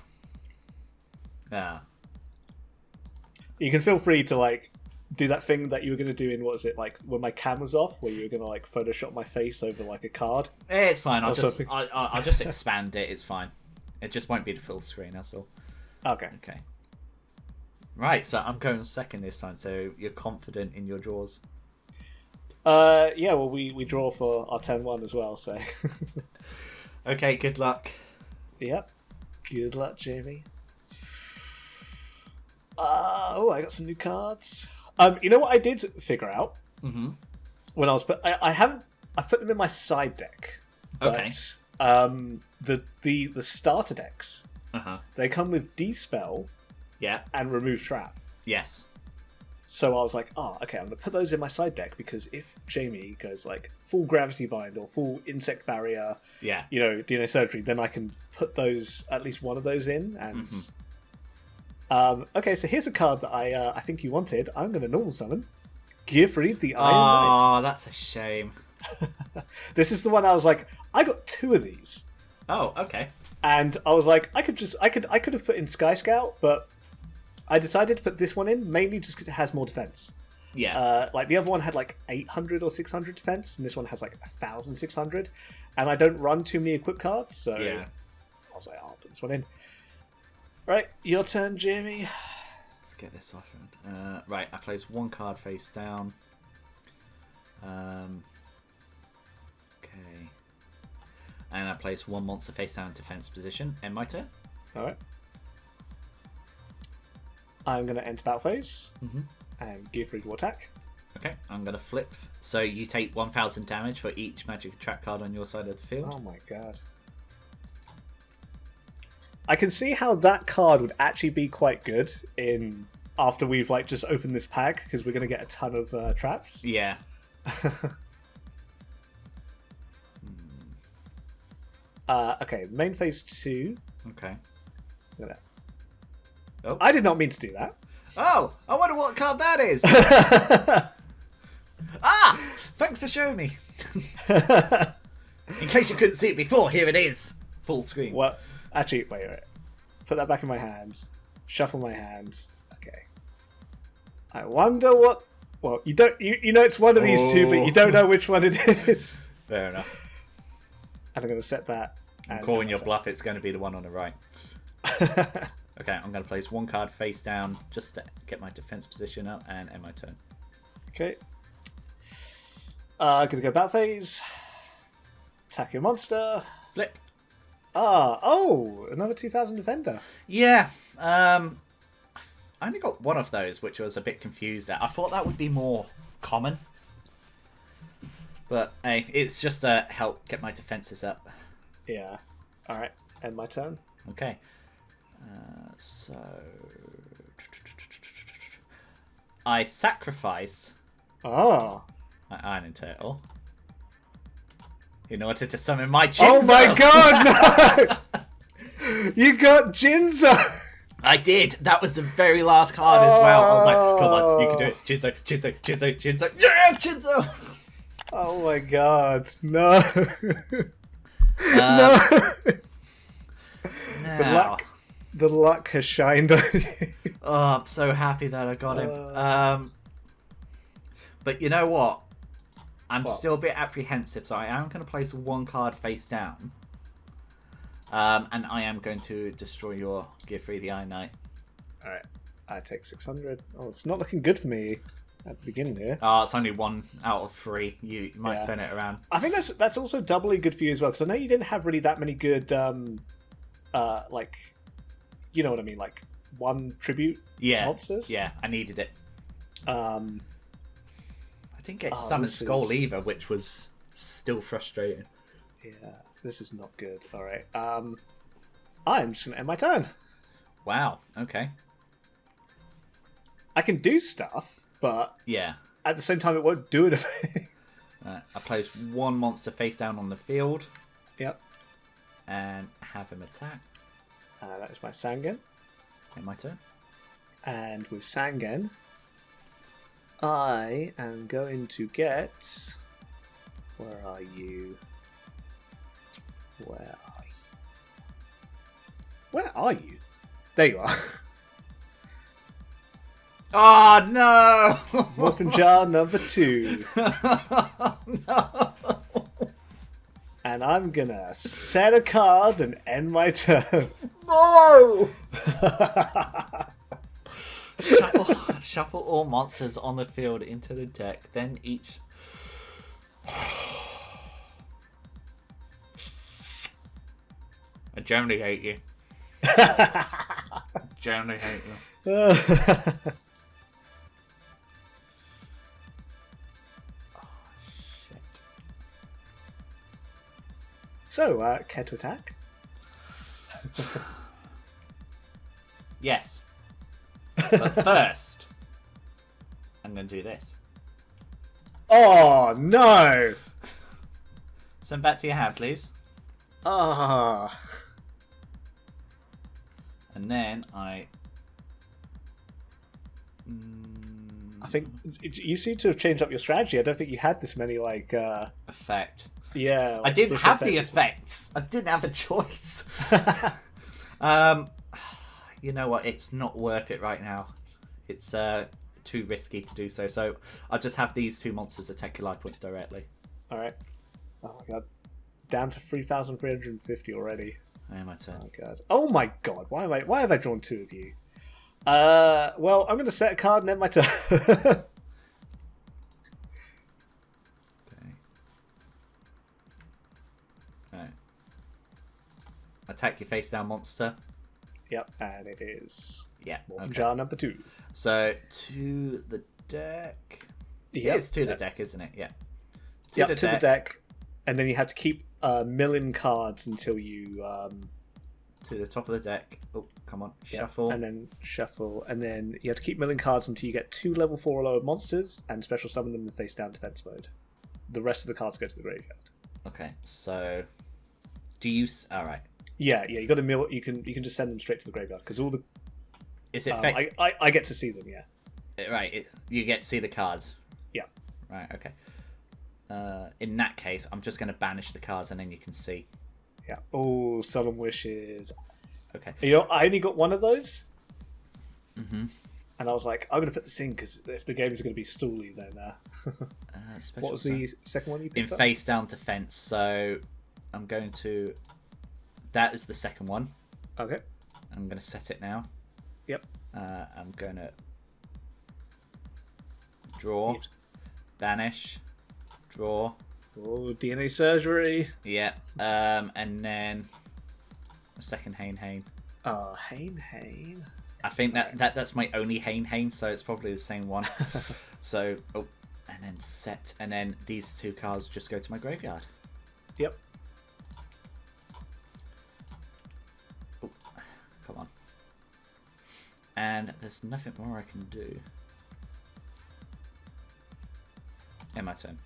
You can feel free to like do that thing that you were going to do in, what was it, like when my cam was off, where you were going to like Photoshop my face over like a card. It's fine. I'll just expand it. It's fine. It just won't be the full screen. That's all. Okay. Right. So I'm going second this time. So you're confident in your draws. Yeah. Well, we draw for our 10-1 as well. So. Okay. Good luck. Yep. Good luck, Jamie. I got some new cards. You know what I did figure out? Mm-hmm. When I was I've put them in my side deck. Okay. But, the starter decks. They come with D-Spell. Yeah. And Remove Trap. Yes. So I was like, okay, I'm going to put those in my side deck, because if Jamie goes like full Gravity Bind or full Insect Barrier, yeah, DNA Surgery, then I can put those, at least one of those in. And okay, so here's a card that I think you wanted. I'm going to normal summon Gearfried the Iron Knight. Oh, that's a shame. This is the one I was like, I got 2 of these. Oh, okay. And I was like, I could have put in Sky Scout, but I decided to put this one in mainly just because it has more defense. Yeah. Like the other one had like 800 or 600 defense, and this one has like 1,600. And I don't run too many equip cards, so yeah. I was like, I'll put this one in. Right, your turn, Jamie. Let's get this off. Right, I place 1 card face down. Okay. And I place 1 monster face down in defense position. End my turn. Alright. I'm going to enter battle phase. And Gearfried will attack. Okay, I'm going to flip. So you take 1,000 damage for each magic attack card on your side of the field. Oh my god. I can see how that card would actually be quite good in after we've like just opened this pack, because we're going to get a ton of traps. Yeah. Okay, main phase 2. Okay. Oh. I did not mean to do that. Oh, I wonder what card that is. Thanks for showing me. In case you couldn't see it before, here it is. Full screen. Well, actually, wait. Put that back in my hands. Shuffle my hands. Okay. I wonder what... Well, you don't. You know it's one of these two, but you don't know which one it is. Fair enough. And I'm going to set that. I'm calling your bluff. It's going to be the one on the right. Okay, I'm going to place 1 card face down just to get my defense position up and end my turn. Okay. I'm going to go battle phase. Attack your monster. Flip. Another 2,000 defender. Yeah. I only got 1 of those, which I was a bit confused at. I thought that would be more common. But hey, it's just to help get my defenses up. Yeah. Alright, end my turn. Okay. So... I sacrifice... Oh. my Iron Turtle. In order to summon my Jinzo. Oh my god, no! You got Jinzo! I did. That was the very last card as well. I was like, come on, you can do it. Jinzo, Jinzo, Jinzo, Jinzo. Yeah, Jinzo! Oh my god, no. No. No. The luck has shined on you. Oh, I'm so happy that I got him. But you know what? I'm still a bit apprehensive, so I am going to place one card face down. And I am going to destroy your Gear 3 the Iron Knight. Alright, I take 600. Oh, it's not looking good for me at the beginning here. Oh, it's only 1 out of 3. You might turn it around. I think that's also doubly good for you as well, because I know you didn't have really that many good, like, you know what I mean, like, 1 tribute monsters. Yeah, I needed it. I didn't get Summon this Skull is- either, which was still frustrating. Yeah, this is not good. Alright, I'm just going to end my turn. Wow, okay. I can do stuff, but Yeah. at the same time it won't do anything. I place 1 monster face down on the field Yep. and have him attack. That is my Sangen. In my turn. And with Sangen, I am going to get... Where are you? Where are you? Where are you? There you are. Oh, no! Wolfen Jar number 2. No! And I'm gonna set a card and end my turn. No! Shuffle all monsters on the field into the deck, then each... I generally hate you. Generally hate you. Shit. So, care to attack? Yes. But first, I'm going to do this. Oh, no! Send back to your hand, please. Ah. And then I think you seem to have changed up your strategy. I don't think you had this many, like, effect. yeah. I like, didn't flip have the effects. I didn't have a choice. You know what? It's not worth it right now. It's too risky to do so. So I'll just have these 2 monsters attack your life points directly. Alright. Oh my god. Down to 3,350 already. Yeah, my turn. Oh god. Oh my god. Why have I drawn 2 of you? Well, I'm going to set a card and end my turn. Okay. Right. Attack your face down monster. Yep, and it is Yeah. Wolfen Okay. Jar number 2. So to the deck. Yep. It's to the deck, isn't it? Yeah. To the deck. And then you have to keep milling cards until you... To the top of the deck. Oh, come on. Yep, Shuffle. and then shuffle. And then you have to keep milling cards until you get 2 level 4 or lower monsters and special summon them in face down defense mode. The rest of the cards go to the graveyard. Okay, so do you? All right. Yeah, you got to mill. You can just send them straight to the graveyard because all the. Is it? I get to see them. Yeah. Right. You get to see the cards. Yeah. Right. Okay. In that case, I'm just going to banish the cards, and then you can see. Yeah. Oh, Solemn Wishes. Okay. You know, I only got one of those. Mm-hmm. And I was like, I'm going to put this in because if the game's going to be stooly, then. What was the second one you picked in up? face down defense? So I'm going to. That is the second one. Okay. I'm going to set it now. Yep. I'm going to draw, banish, draw. Oh, DNA surgery. Yeah. And then a second Hain. Oh, Hain. I think that's my only Hain, so it's probably the same one. So, and then set, and then these 2 cards just go to my graveyard. Yep. Oh, come on. And there's nothing more I can do. End my turn.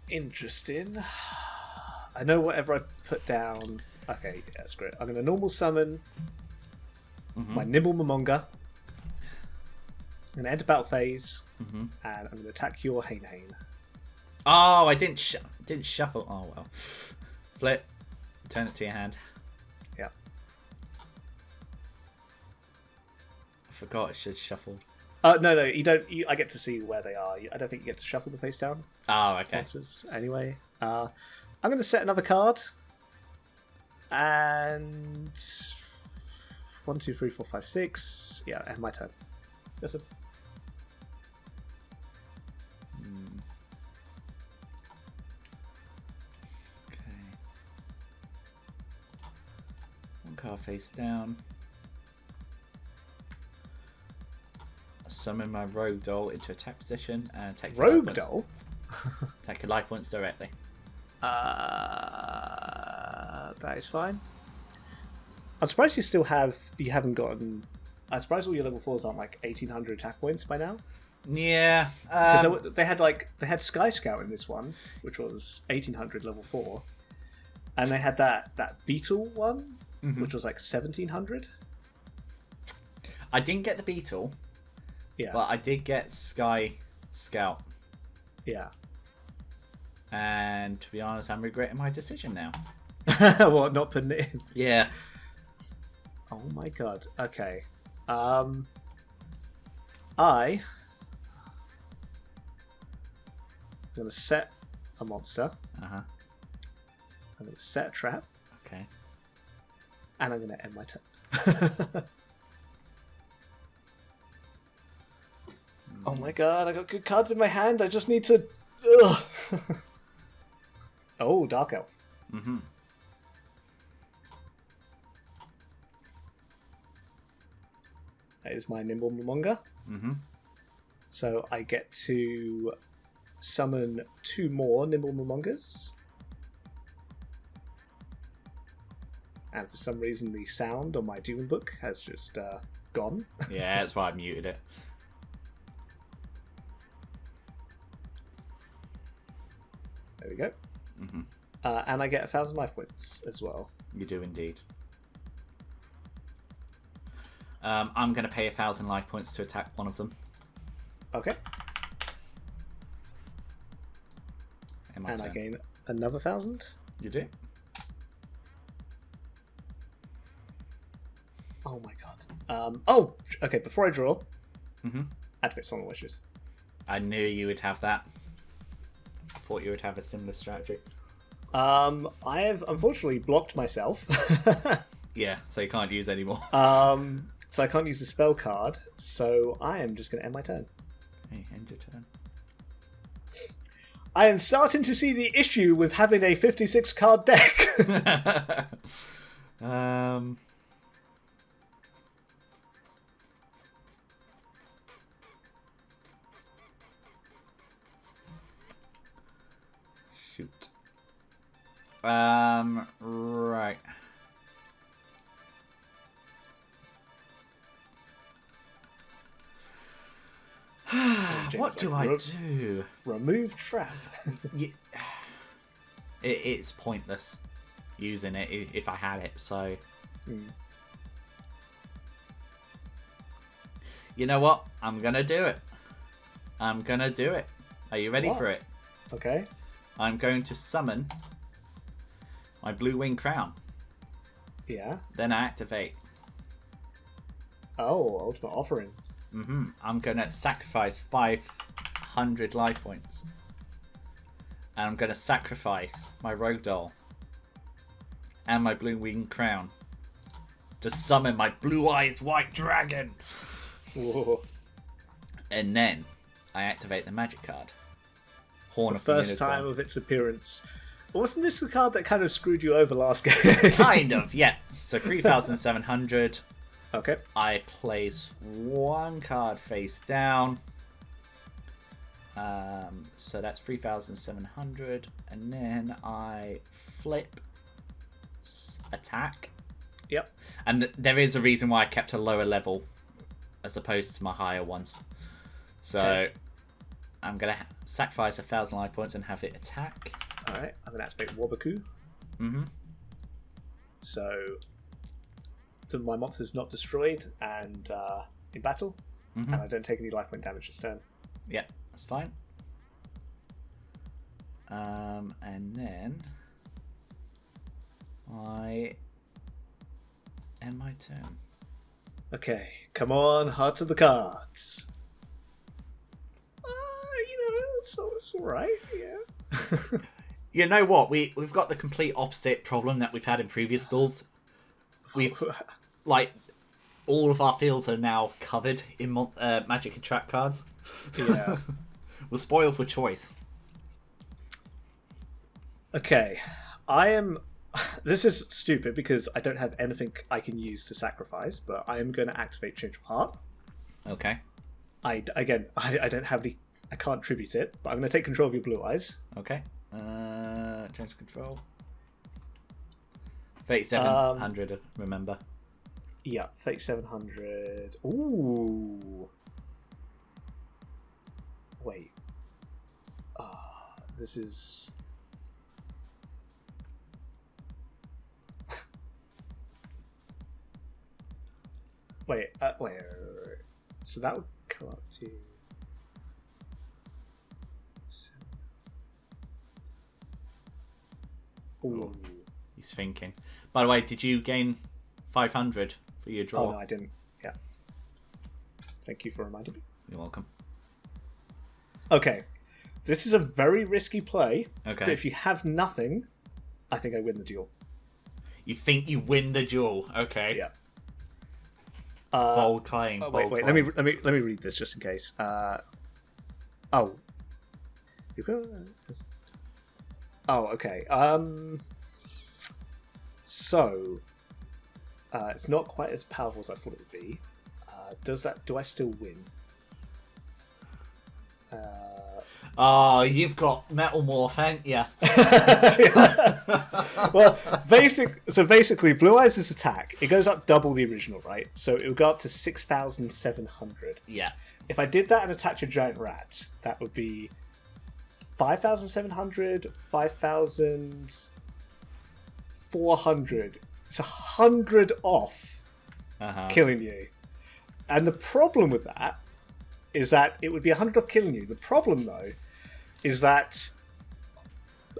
Interesting. I know whatever I put down. Okay, yeah, that's great. I'm going to normal summon my Cimoooooooo. I'm going to enter battle phase, and I'm going to attack your Hane. Oh, I didn't shuffle. Oh well. Flip. Turn it to your hand. Yeah. I forgot it should shuffled. No, you don't. I get to see where they are. I don't think you get to shuffle the face down. Oh, okay. Monsters, anyway. I'm going to set another card. And 1, 2, 3, 4, 5, 6. Yeah, and my turn. Yes, sir. Okay. One card face down. Summon my Rogue Doll into attack position and take Rogue Doll? Take your life points directly. That is fine. I'm surprised you haven't gotten. I'm surprised all your level 4s aren't like 1800 attack points by now. Yeah, Because they had Sky Scout in this one, which was 1800 level 4, and they had that Beetle one, which was like 1700. I didn't get the Beetle. Yeah, But I did get Sky Scout. yeah. And to be honest, I'm regretting my decision now. What, not putting it in? Yeah. Oh my god. Okay. I'm gonna set a monster. Uh-huh. I'm gonna set a trap, Okay. and I'm gonna end my turn. Oh my god, I got good cards in my hand. I just need to. Ugh. Oh, Dark Elf. Mm-hmm. That is my Cimoooooooo. Mm-hmm. So I get to summon 2 more Cimooooooos. And for some reason, the sound on my Doom book has just gone. Yeah, that's why I muted it. There we go. Mm-hmm. And I get 1,000 life points as well. You do indeed. I'm going to pay 1,000 life points to attack one of them. Okay. And I gain another 1,000. You do? Oh my god. Okay, before I draw, activate Song of Wishes. I knew you would have that. I thought you would have a similar strategy. I have unfortunately blocked myself. Yeah, so you can't use any more. So I can't use the spell card, so I am just going to end my turn. Hey, end your turn. I am starting to see the issue with having a 56 card deck. Shoot. Right. What do I do? Remove trap. It's pointless using it if I had it, so... You know what? I'm gonna do it. I'm gonna do it. Are you ready for it? Okay. I'm going to summon my Blue Wing Crown. Yeah. Then I activate. Oh, Ultimate Offering. I'm going to sacrifice 500 life points. And I'm going to sacrifice my Rogue Doll and my Blue Wing Crown to summon my Blue Eyes White Dragon. Whoa. And then I activate the magic card. Horn The of the first time Unicorn. of its appearance. Wasn't this the card that kind of screwed you over last game? Kind of, yeah. So 3,700. Okay. I place one card face down. So that's 3,700. And then I flip attack. Yep. And there is a reason why I kept a lower level as opposed to my higher ones. So Okay. I'm going to sacrifice 1,000 life points and have it attack. Alright, I'm going to activate Wabaku. Mm-hmm. So my monster's not destroyed and in battle, Mm-hmm. and I don't take any life point damage this turn. Yeah, that's fine. And then I end my turn. Okay, come on, heart of the cards. So it's alright, yeah. You know what? We've got the complete opposite problem that we've had in previous duels. We've like all of our fields are now covered in magic and trap cards. Yeah. We're spoiled for choice. Okay, I am. This is stupid because I don't have anything I can use to sacrifice, but I am going to activate Change of Heart. Okay. I don't have any. I can't tribute it, but I'm going to take control of your blue eyes. Okay. Change control. 3700. Remember. Yeah, 3700. Ooh. Wait. This is. Wait. So that would come up to. Ooh. He's thinking. By the way, did you gain 500 for your draw? Oh no, I didn't. Yeah. Thank you for reminding me. You're welcome. Okay. This is a very risky play. Okay. But if you have nothing, I think I win the duel. You think you win the duel? Okay. Yeah. Bold claim. Oh, bold wait. claim. Let me read this just in case. Oh. Oh, okay. So, it's not quite as powerful as I thought it would be. Do I still win? Oh, you've got Metal Morph, haven't you? Well, basically, Blue Eyes' attack, it goes up double the original, right? So it would go up to 6,700. Yeah. If I did that and attach a giant rat, that would be 5,700, 5,400. It's 100 off killing you. And the problem with that is that it would be 100 off killing you. The problem, though, is that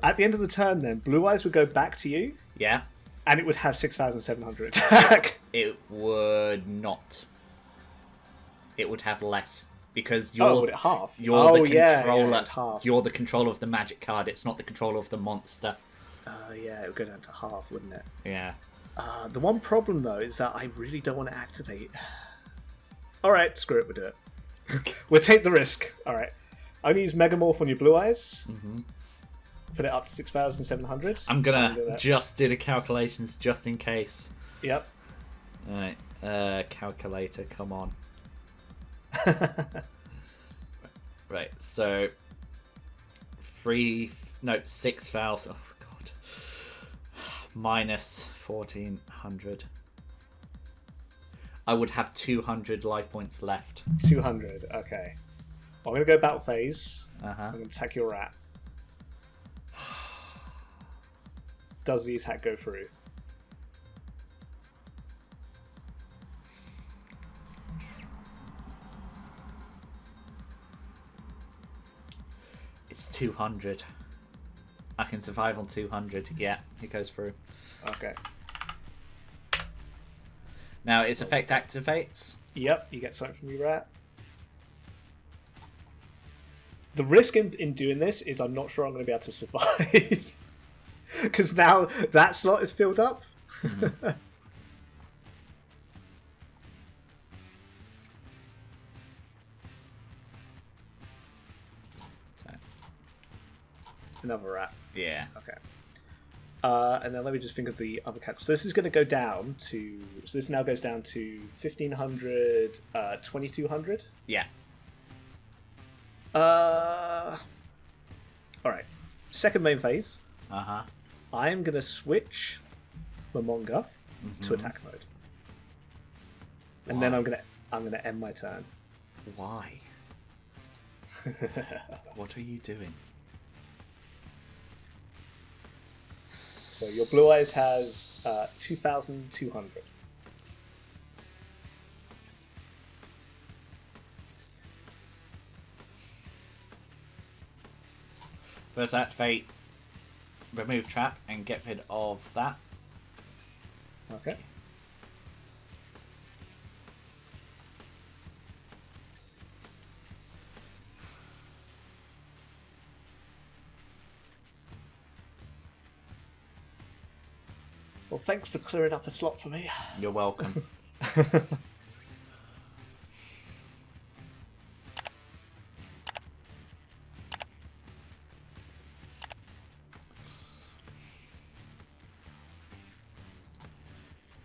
at the end of the turn, then, Blue Eyes would go back to you, Yeah. and it would have 6,700 attack. It would not. It would have less. Because you're, would it half? You're the yeah, controller. it'd half. You're the controller of the magic card. It's not the controller of the monster. Yeah, it would go down to half, wouldn't it? Yeah. The one problem, though, is that I really don't want to activate. Alright, screw it, we'll do it. We'll take the risk. Alright. I'm going to use Megamorph on your Blue Eyes. Mm-hmm. Put it up to 6,700. I'm gonna just do the calculations just in case. Yep. Alright. Calculator, come on. Right, so 6,000. Oh god. Minus 1,400. I would have 200 life points left. 200, okay. Well, I'm going to go battle phase. I'm going to attack your rat. Does the attack go through? It's 200. I can survive on 200. Yeah, it goes through. Okay. Now its effect activates. Yep, you get something from your rat. The risk in doing this is I'm not sure I'm going to be able to survive. Because now that slot is filled up. Mm-hmm. Another rat. Yeah. Okay. And then let me just think of the other catch. So this is going to go down to... So this now goes down to 1,500, 2,200. Yeah. Alright. Second main phase. Uh-huh. I'm going to switch Momonga to attack mode. And then I'm going to end my turn. Why? What are you doing? So your Blue Eyes has 2,200. First activate, remove trap, and get rid of that. Okay. Well, thanks for clearing up a slot for me. You're welcome.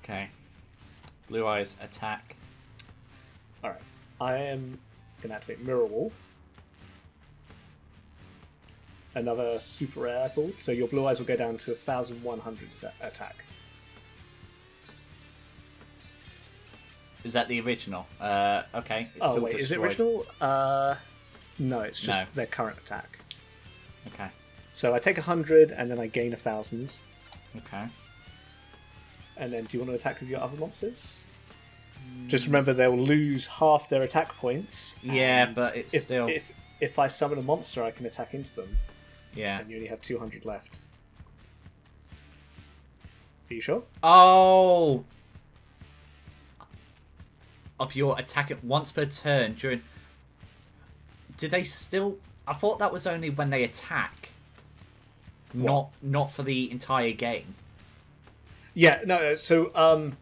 Okay. Blue Eyes attack. Alright. I am going to activate Mirror Wall. Another super rare build, so your Blue Eyes will go down to 1,100 attack. Is that the original? Okay. It's Oh still wait, is it destroyed. original? No, it's just No. their current attack. Okay. So I take 100 and then I gain 1,000. Okay. And then do you want to attack with your other monsters? Just remember they'll lose half their attack points. Yeah, and but it's if, still... If I summon a monster, I can attack into them. Yeah. And you only have 200 left. Are you sure? Oh! Of your attack at once per turn during... Did they still... I thought that was only when they attack. Not for the entire game. Yeah, no, so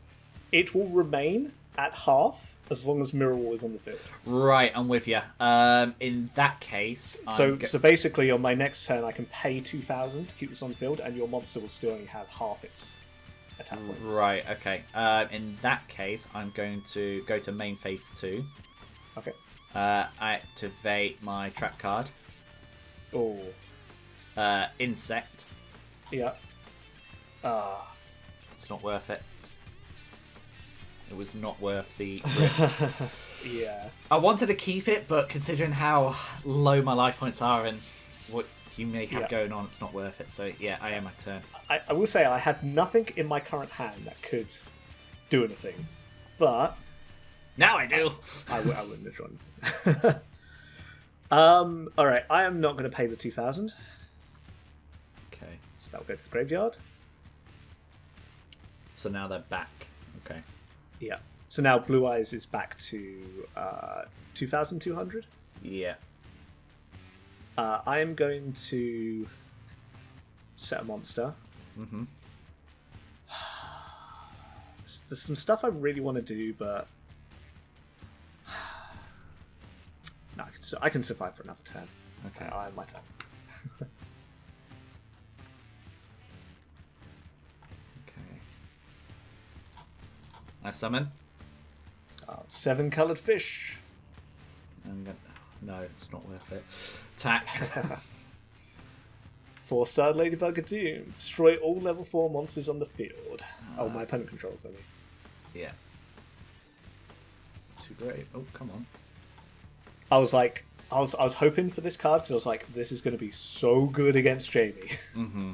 it will remain at half as long as Mirror Wall is on the field. Right, I'm with you. In that case... So basically on my next turn I can pay 2,000 to keep this on the field and your monster will still only have half its attack points. Right, okay. In that case, I'm going to go to main phase 2. Okay. Activate my trap card. Oh. Insect. Yeah. It's not worth it. It was not worth the risk. Yeah. I wanted to keep it, but considering how low my life points are and what you may have going on, it's not worth it. So yeah, I am my turn. I will say I had nothing in my current hand that could do anything, but Now I do. I wouldn't have drawn. All right, I am not going to pay the 2,000, Okay. so that'll go to the graveyard. So now they're back. Okay. Yeah. So now Blue Eyes is back to 2,200. Yeah. I am going to set a monster. Mm-hmm. There's some stuff I really want to do, but no, I can survive for another turn. Okay. I have my turn. Okay. I summon. 7 coloured fish. I'm gonna... No, it's not worth it. Attack. 4-star Ladybug of Doom. Destroy all level 4 monsters on the field. Oh, my opponent controls, I mean. Yeah. Too great. Oh, come on. I was like, I was hoping for this card because I was like, this is going to be so good against Jamie. Mm-hmm.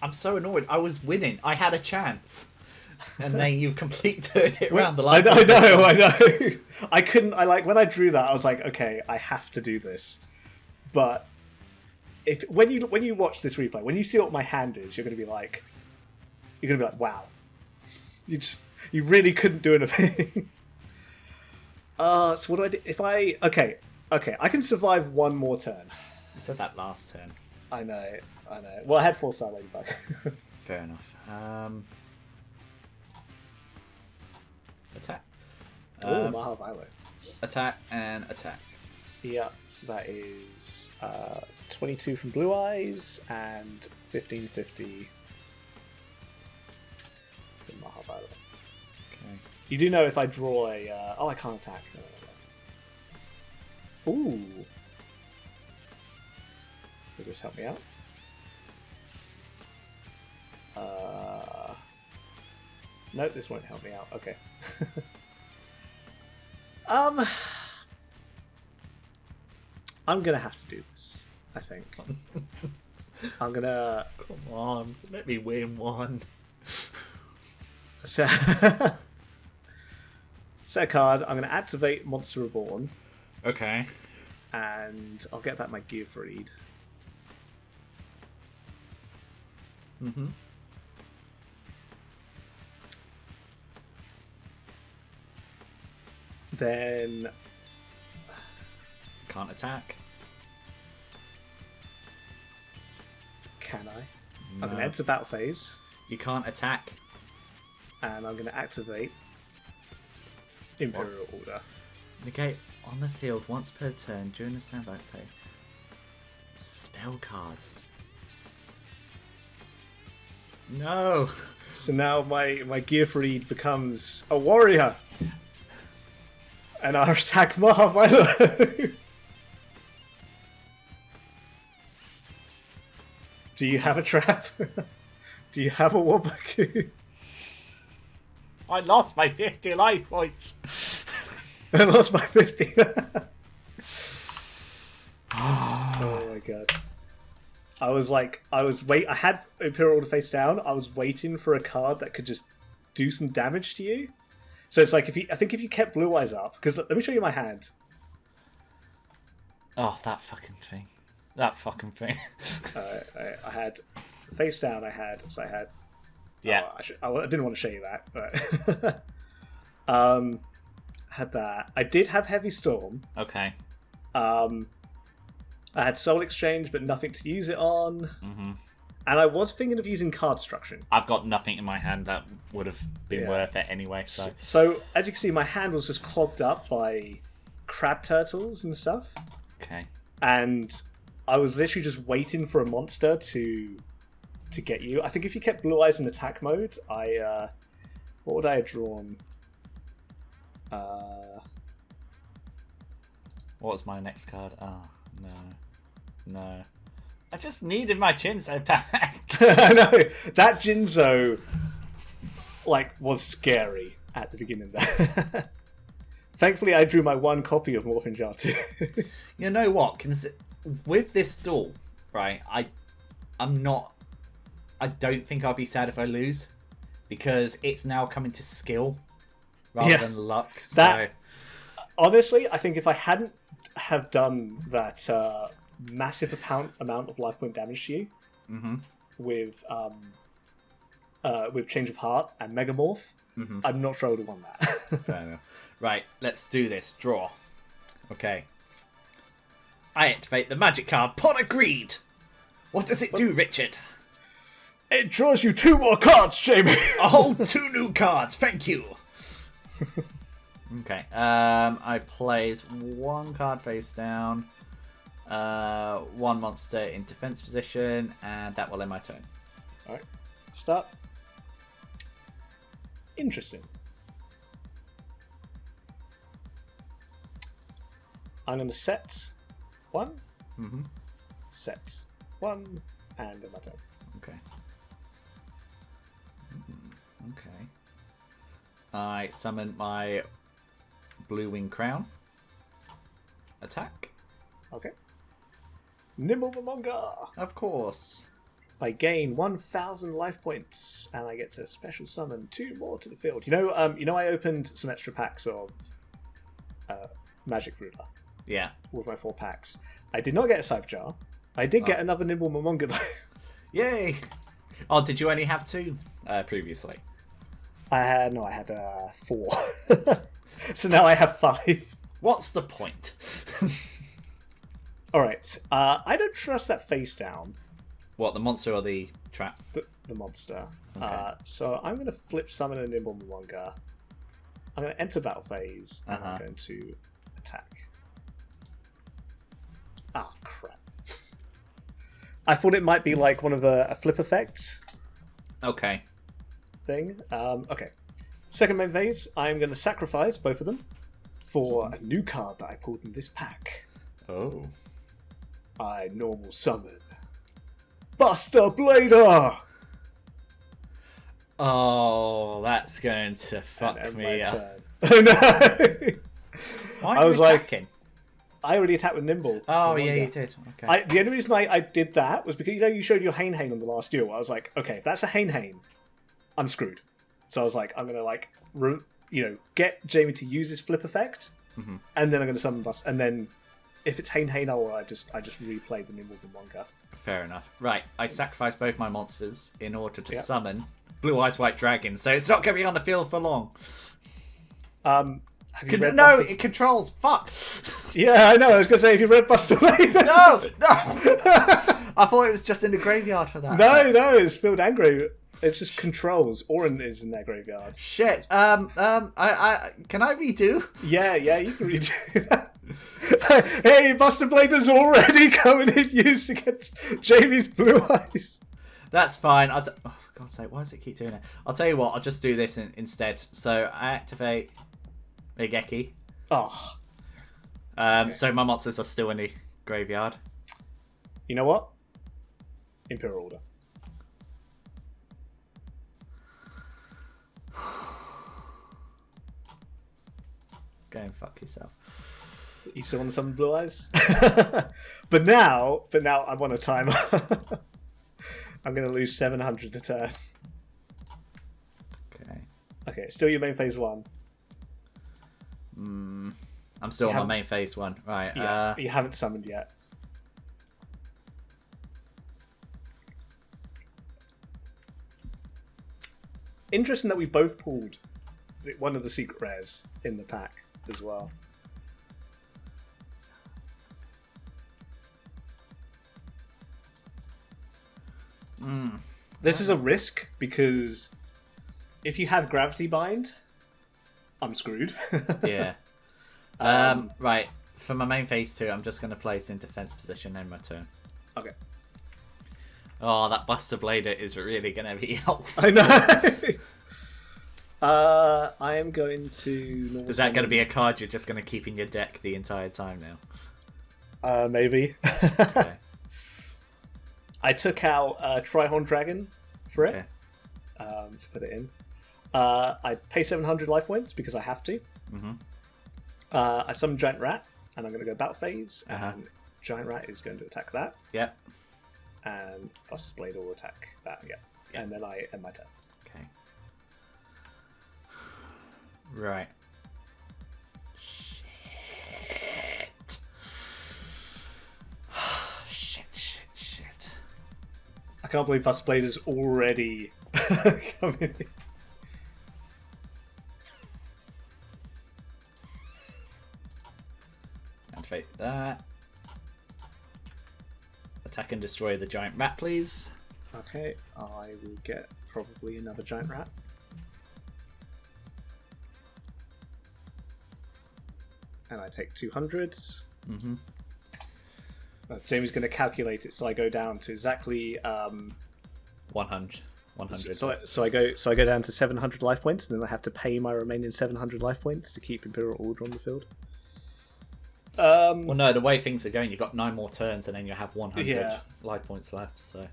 I'm so annoyed. I was winning. I had a chance. And then you completely turned it around the line. I know. I couldn't. When I drew that, I was like, okay, I have to do this. But when you watch this replay, when you see what my hand is, you're gonna be like, wow, you really couldn't do anything. So what do I do? Okay, I can survive one more turn. You said that last turn. I know. Well, I had 4-star Ladybug. Fair enough. Attack. Oh, Maha Violet. Attack and attack. Yeah, so that is 22 from Blue Eyes and 1550 from Maha Violet. Okay. You do know if I draw a... I can't attack. No. Ooh. Will this help me out? No, this won't help me out. Okay. I'm gonna have to do this, I think. I'm gonna... Come on, let me win one. Set a card. I'm gonna activate Monster Reborn. Okay. And I'll get back my Gear Freed. Mm-hmm. Then... Can't attack. Can I? No. I'm going to enter battle phase. You can't attack. And I'm going to activate Imperial Order. Negate on the field once per turn during the standby phase. Spell cards. No. So now my Gear Freed becomes a warrior. And I attack Marv. I don't know. Do you have a trap? Do you have a Wabaku? I lost my 50 life points. I lost my 50. Oh my god. I had Imperial Order face down. I was waiting for a card that could just do some damage to you. So it's like, if you kept Blue Eyes up, because let me show you my hand. Oh, that fucking thing. That fucking thing. I had face down. Yeah. I didn't want to show you that, but had that. I did have Heavy Storm. Okay. I had Soul Exchange, but nothing to use it on. Mm-hmm. And I was thinking of using Card Destruction. I've got nothing in my hand that would have been worth it anyway. So as you can see, my hand was just clogged up by crab turtles and stuff. Okay. And I was literally just waiting for a monster to get you. I think if you kept Blue Eyes in attack mode, what would I have drawn? What was my next card? Oh, no. I just needed my Jinzo back. I know. That Jinzo, was scary at the beginning there. Thankfully, I drew my one copy of Morphin Jar 2. You know what? With this duel, right, I don't think I'll be sad if I lose, because it's now coming to skill rather than luck. Honestly, I think if I hadn't have done that massive amount of life point damage to you with Change of Heart and Megamorph, I'm not sure I would have won that. Fair enough. Right, let's do this. Draw. Okay. I activate the magic card, Pot of Greed. What does it do, Richard? It draws you 2 more cards, Jamie. Oh, 2 new cards. Thank you. Okay. I place 1 card face down, 1 monster in defense position, and that will end my turn. All right. Start. Interesting. I'm going to set 1. Set 1, and end my turn. Okay. Okay. I summon my Blue Wing Crown. Attack. Okay. Nimble Momonga. Of course. I gain 1,000 life points, and I get to special summon 2 more to the field. You know, I opened some extra packs of Magic Ruler. Yeah. With my 4 packs. I did not get a Cypher Jar. I did get another Nimble Momonga though. Yay! Oh, did you only have 2 previously? I had 4. So now I have 5. What's the point? Alright. I don't trust that face down. What, the monster or the trap? The monster. Okay. So I'm going to flip summon a Nimble Momonga. I'm going to enter battle phase. And I'm going to attack. Ah, crap. I thought it might be like one of a flip effect. Okay. Thing. Okay. Second main phase, I'm going to sacrifice both of them for a new card that I pulled in this pack. Oh. I normal summon Buster Blader! Oh, that's going to fuck And me my up. turn. Oh no! Why I are you was like- attacking? I already attacked with Nimble. Oh, No yeah, wonder. you did. Okay. The only reason I did that was because, you showed your Hain on the last duel. I was like, okay, if that's a Hain, I'm screwed. So I was like, I'm going to, get Jamie to use his flip effect, and then I'm going to summon Bust. And then if it's Hain, I just replay the Nimble in one go. Fair enough. Right, I sacrificed both my monsters in order to Yeah. summon Blue Eyes White Dragon, so it's not going to be on the field for long. Have you read No, Buster... it controls. Fuck. Yeah, I know. I was going to say, if you read Buster Blade... No. I thought it was just in the graveyard for that. No, it's Field and Grave. It's just controls. Orin is in their graveyard. Shit. Can I redo? Yeah, you can redo that. Hey, Buster Blade is already coming in use against Jamie's Blue Eyes. That's fine. Oh, for God's sake, why does it keep doing it? I'll tell you what, I'll just do this instead. So I activate Igeki. Oh, So my monsters are still in the graveyard. you know what? Imperial Order. Go and fuck yourself. You still want to summon Blue Eyes? but now I'm on a timer. I'm going to lose 700 a turn. Okay. Okay, still your main phase 1. I'm still You on my haven't- main phase 1. Right. Yeah, you haven't summoned yet. Interesting that we both pulled one of the secret rares in the pack as well. This is a risk because if you have Gravity Bind, I'm screwed. Yeah. Right. For my main phase 2, I'm just going to place in defense position in my turn. Okay. Oh, that Buster Blader is really going to be helpful. I know. I am going to... Is that going to be a card you're just going to keep in your deck the entire time now? Maybe. Okay. I took out Trihorn Dragon for it. Okay. To put it in. I pay 700 life points because I have to. I summon Giant Rat, and I'm going to go Battle Phase, and Giant Rat is going to attack that, Yep. and Buster's Blade will attack that, yeah. And then I end my turn. Okay. Right. Shit. Shit. I can't believe Buster's Blade is already coming in. Activate that. Attack and destroy the giant rat, please. Okay, I will get probably another Giant Rat. And I take 200. Jamie's going to calculate it, so I go down to exactly 100. 100. So I go down to 700 life points, and then I have to pay my remaining 700 life points to keep Imperial Order on the field. Well, no, the way things are going, you've got 9 more turns, and then you have 100 Yeah. life points left. So.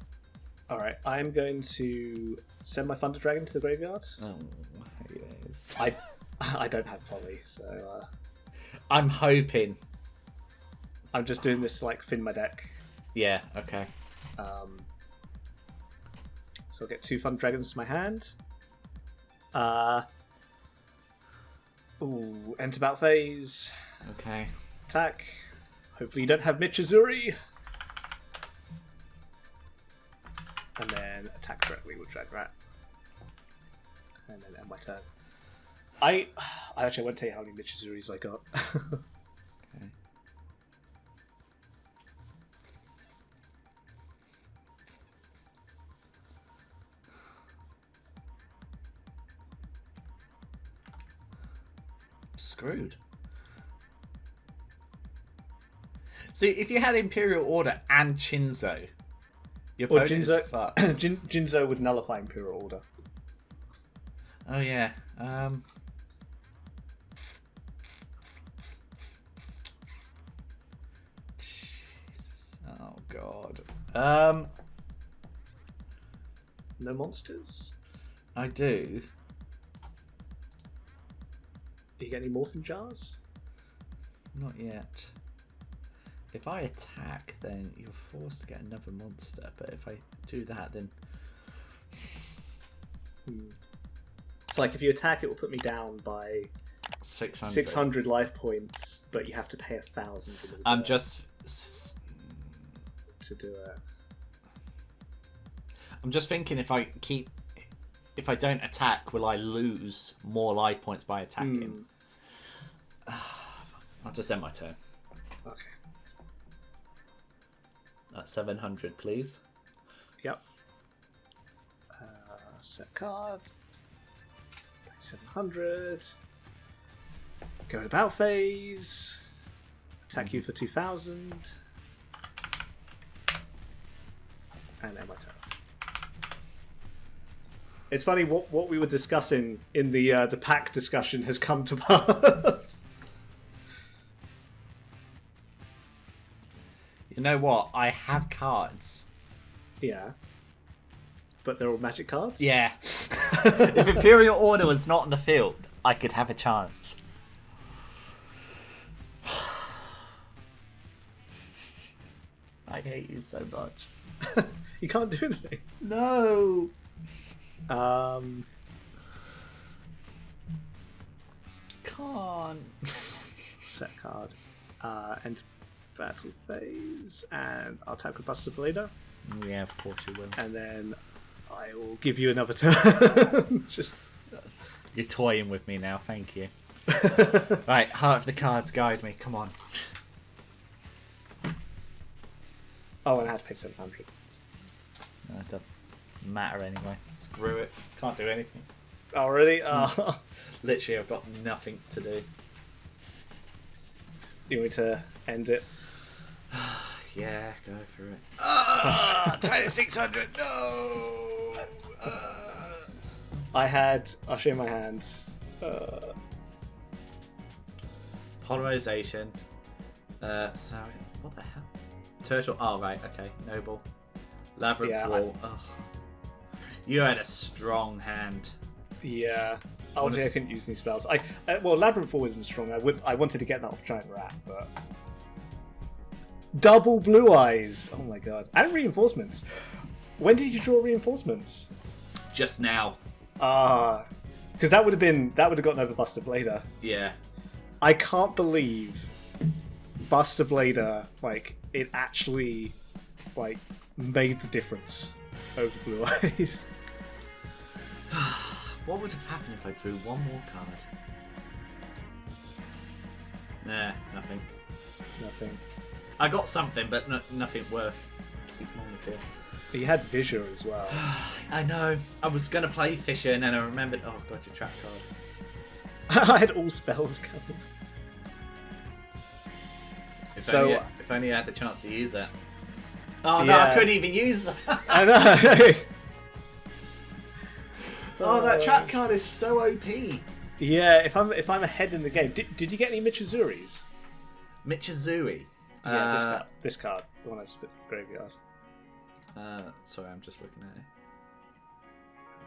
All right, I'm going to send my Thunder Dragon to the graveyard. Oh, yes. I don't have Poly, so I'm hoping. I'm just doing this to like thin my deck. Yeah. Okay. So I'll get 2 Thunder Dragons to my hand. Enter battle phase. Okay. Attack. Hopefully you don't have Michizuri. And then attack directly with Giant Rat. And then end my turn. I actually won't tell you how many Michizuris I got. Okay. Screwed. So if you had Imperial Order and Chinzo, your Or opponent is fucked. Jinzo would nullify Imperial Order. Oh yeah. Jesus. Oh god. No monsters? I do. Do you get any morphin jars? Not yet. If I attack, then you're forced to get another monster. But if I do that, then... It's like if you attack, it will put me down by 600 life points, but you have to pay 1,000. I'm just... to do it. I'm just thinking if I don't attack, will I lose more life points by attacking? I'll just end my turn. Okay. That's 700, please. Yep. Set card. 700. Go to battle phase. Attack you for 2,000. And end my turn. It's funny what we were discussing in the pack discussion has come to pass. You know what? I have cards. Yeah. But they're all magic cards? Yeah. If Imperial Order was not in the field, I could have a chance. I hate you so much. You can't do anything. No. Can't. Set card. Enter battle phase. And I'll attack with Buster Blader. Yeah, of course you will. And then I will give you another turn. Just You're toying with me now, thank you. Right, Heart of the Cards, guide me, come on. Oh, and I have to pay 700. No, it doesn't matter anyway. Screw it. Can't do anything. Already? Oh. Literally, I've got nothing to do. You want me to end it? Yeah, go for it. Try the 600. No. I'll show you my hand. Polarization. Sorry, what the hell? Turtle. Oh, right, okay. Noble. Labyrinth Yeah, Wall. Oh. You had a strong hand. Yeah. Obviously, I couldn't use any spells. Well, Labyrinth Wall isn't strong. I wanted to get that off Giant Rat, but... Double Blue Eyes! Oh my god. And Reinforcements. When did you draw Reinforcements? Just now. Because that would have gotten over Buster Blader. Yeah. I can't believe Buster Blader, it actually, made the difference over Blue Eyes. What would have happened if I drew one more card? Nah, nothing. Nothing. I got something, but nothing worth keeping on the field. But you had Visor as well. I know. I was going to play Fisher, and then I remembered, oh, got your trap card. I had all spells coming. If only I had the chance to use that. Oh, no, Yeah. I couldn't even use that. I know! Oh, that trap card is so OP. Yeah, if I'm ahead in the game. Did you get any Michizuris? Michizui. Yeah, this card. The one I just put to the graveyard. Sorry, I'm just looking at it.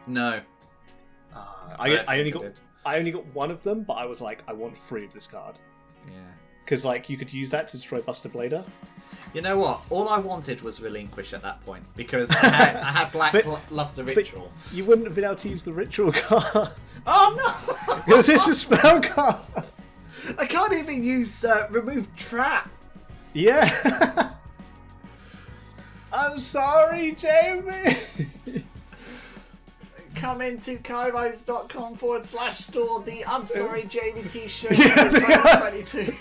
No. I only got one of them, but I was like, I want 3 of this card. Yeah. Because you could use that to destroy Buster Blader. You know what? All I wanted was Relinquish at that point, because I had Black Luster Ritual. But you wouldn't have been able to use the Ritual card. Oh no! Because it's a spell card. I can't even use Remove Trap. Yeah. I'm sorry, Jamie. Come into Caiminds.com/store the I'm sorry Jamie t-shirt for 2022.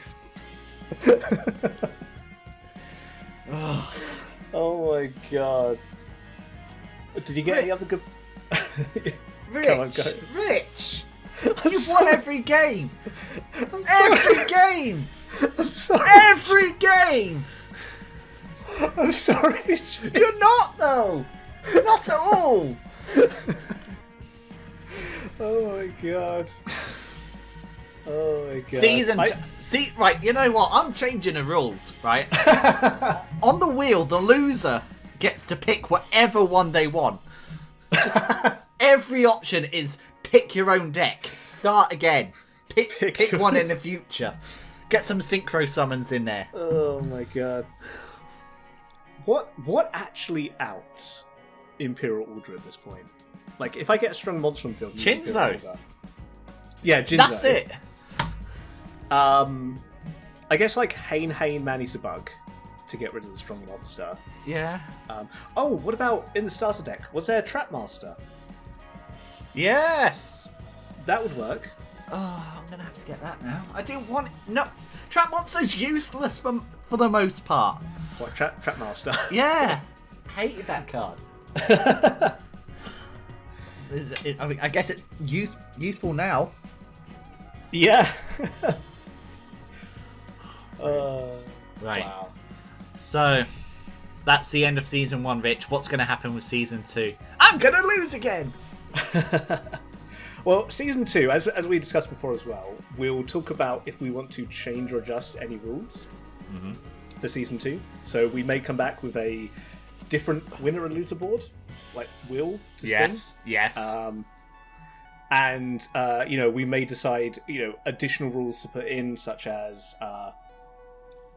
Oh my god. Did you get any other good... Rich, Come on, go. Rich, you've won every game. Every game. I'm sorry. Every game. I'm sorry. You're not though. Not at all. Oh my god. Oh my god. Right, you know what? I'm changing the rules, right? On the wheel, the loser gets to pick whatever one they want. Every option is pick your own deck. Start again. Pick one in the future. Get some synchro summons in there. Oh my god. What actually outs Imperial Order at this point? Like, if I get a strong monster on the field... Jinzo. Yeah, Jinzo. That's it. I guess, like, Hain Manny's a bug to get rid of the strong monster. Yeah. What about in the starter deck? Was there a Trap Master? Yes. That would work. Oh, I'm gonna have to get that now. I didn't want it. No, Trap Monster's useless for the most part. What, Trap Master? Yeah. Hated that card. I mean, I guess it's useful now. Yeah. Right. Wow. So, that's the end of Season 1, Rich. What's going to happen with Season 2? I'm going to lose again! Well, Season 2, as we discussed before as well, we'll talk about if we want to change or adjust any rules for Season 2. So we may come back with a different winner and loser board, like wheel to spin. Yes. And, we may decide, additional rules to put in, such as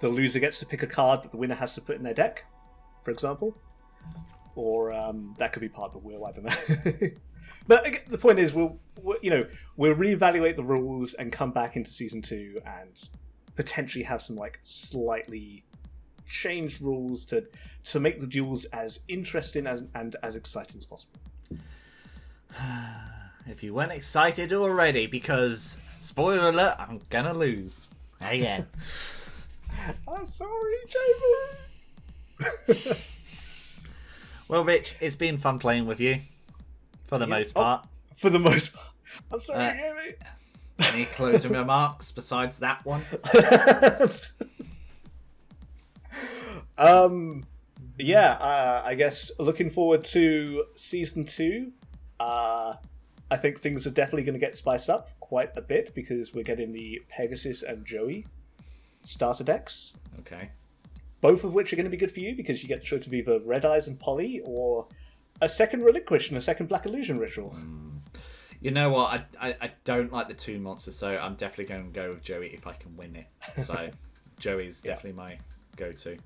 the loser gets to pick a card that the winner has to put in their deck, for example. Or that could be part of the wheel, I don't know. But again, the point is, we'll reevaluate the rules and come back into Season 2 and potentially have some, like, slightly changed rules to make the duels as interesting and as exciting as possible. If you weren't excited already, because, spoiler alert, I'm gonna lose. Again. I'm sorry, Jamie! Well, Rich, it's been fun playing with you. For the most part. For the most part. I'm sorry, Jamie! Any closing remarks besides that one? I guess looking forward to Season 2. I think things are definitely going to get spiced up quite a bit because we're getting the Pegasus and Joey starter decks. Okay. Both of which are going to be good for you because you get the choice of either Red Eyes and Polly or a second Relinquish and a second Black Illusion Ritual. You know what? I don't like the two monsters, so I'm definitely going to go with Joey if I can win it. So Joey's definitely my go-to.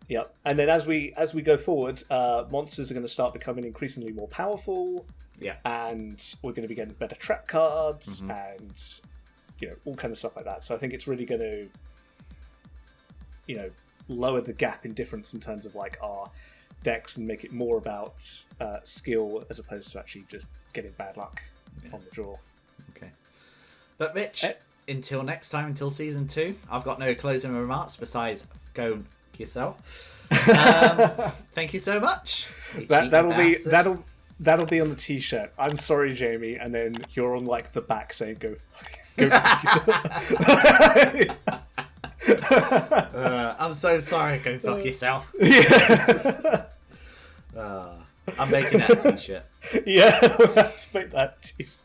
Yep. And then as we go forward, monsters are going to start becoming increasingly more powerful. Yeah. And we're going to be getting better trap cards and all kind of stuff like that. So I think it's really going to lower the gap in difference in terms of like our decks and make it more about skill as opposed to actually just getting bad luck on the draw. Okay. But Rich, until next time, until Season 2, I've got no closing remarks besides go yourself. Thank you so much. That'll be on the t-shirt. I'm sorry, Jamie, and then you're on like the back saying go fuck yourself. I'm so sorry, go fuck yourself. Yeah. I'm making that t-shirt. Yeah, we'll have to make that t-shirt.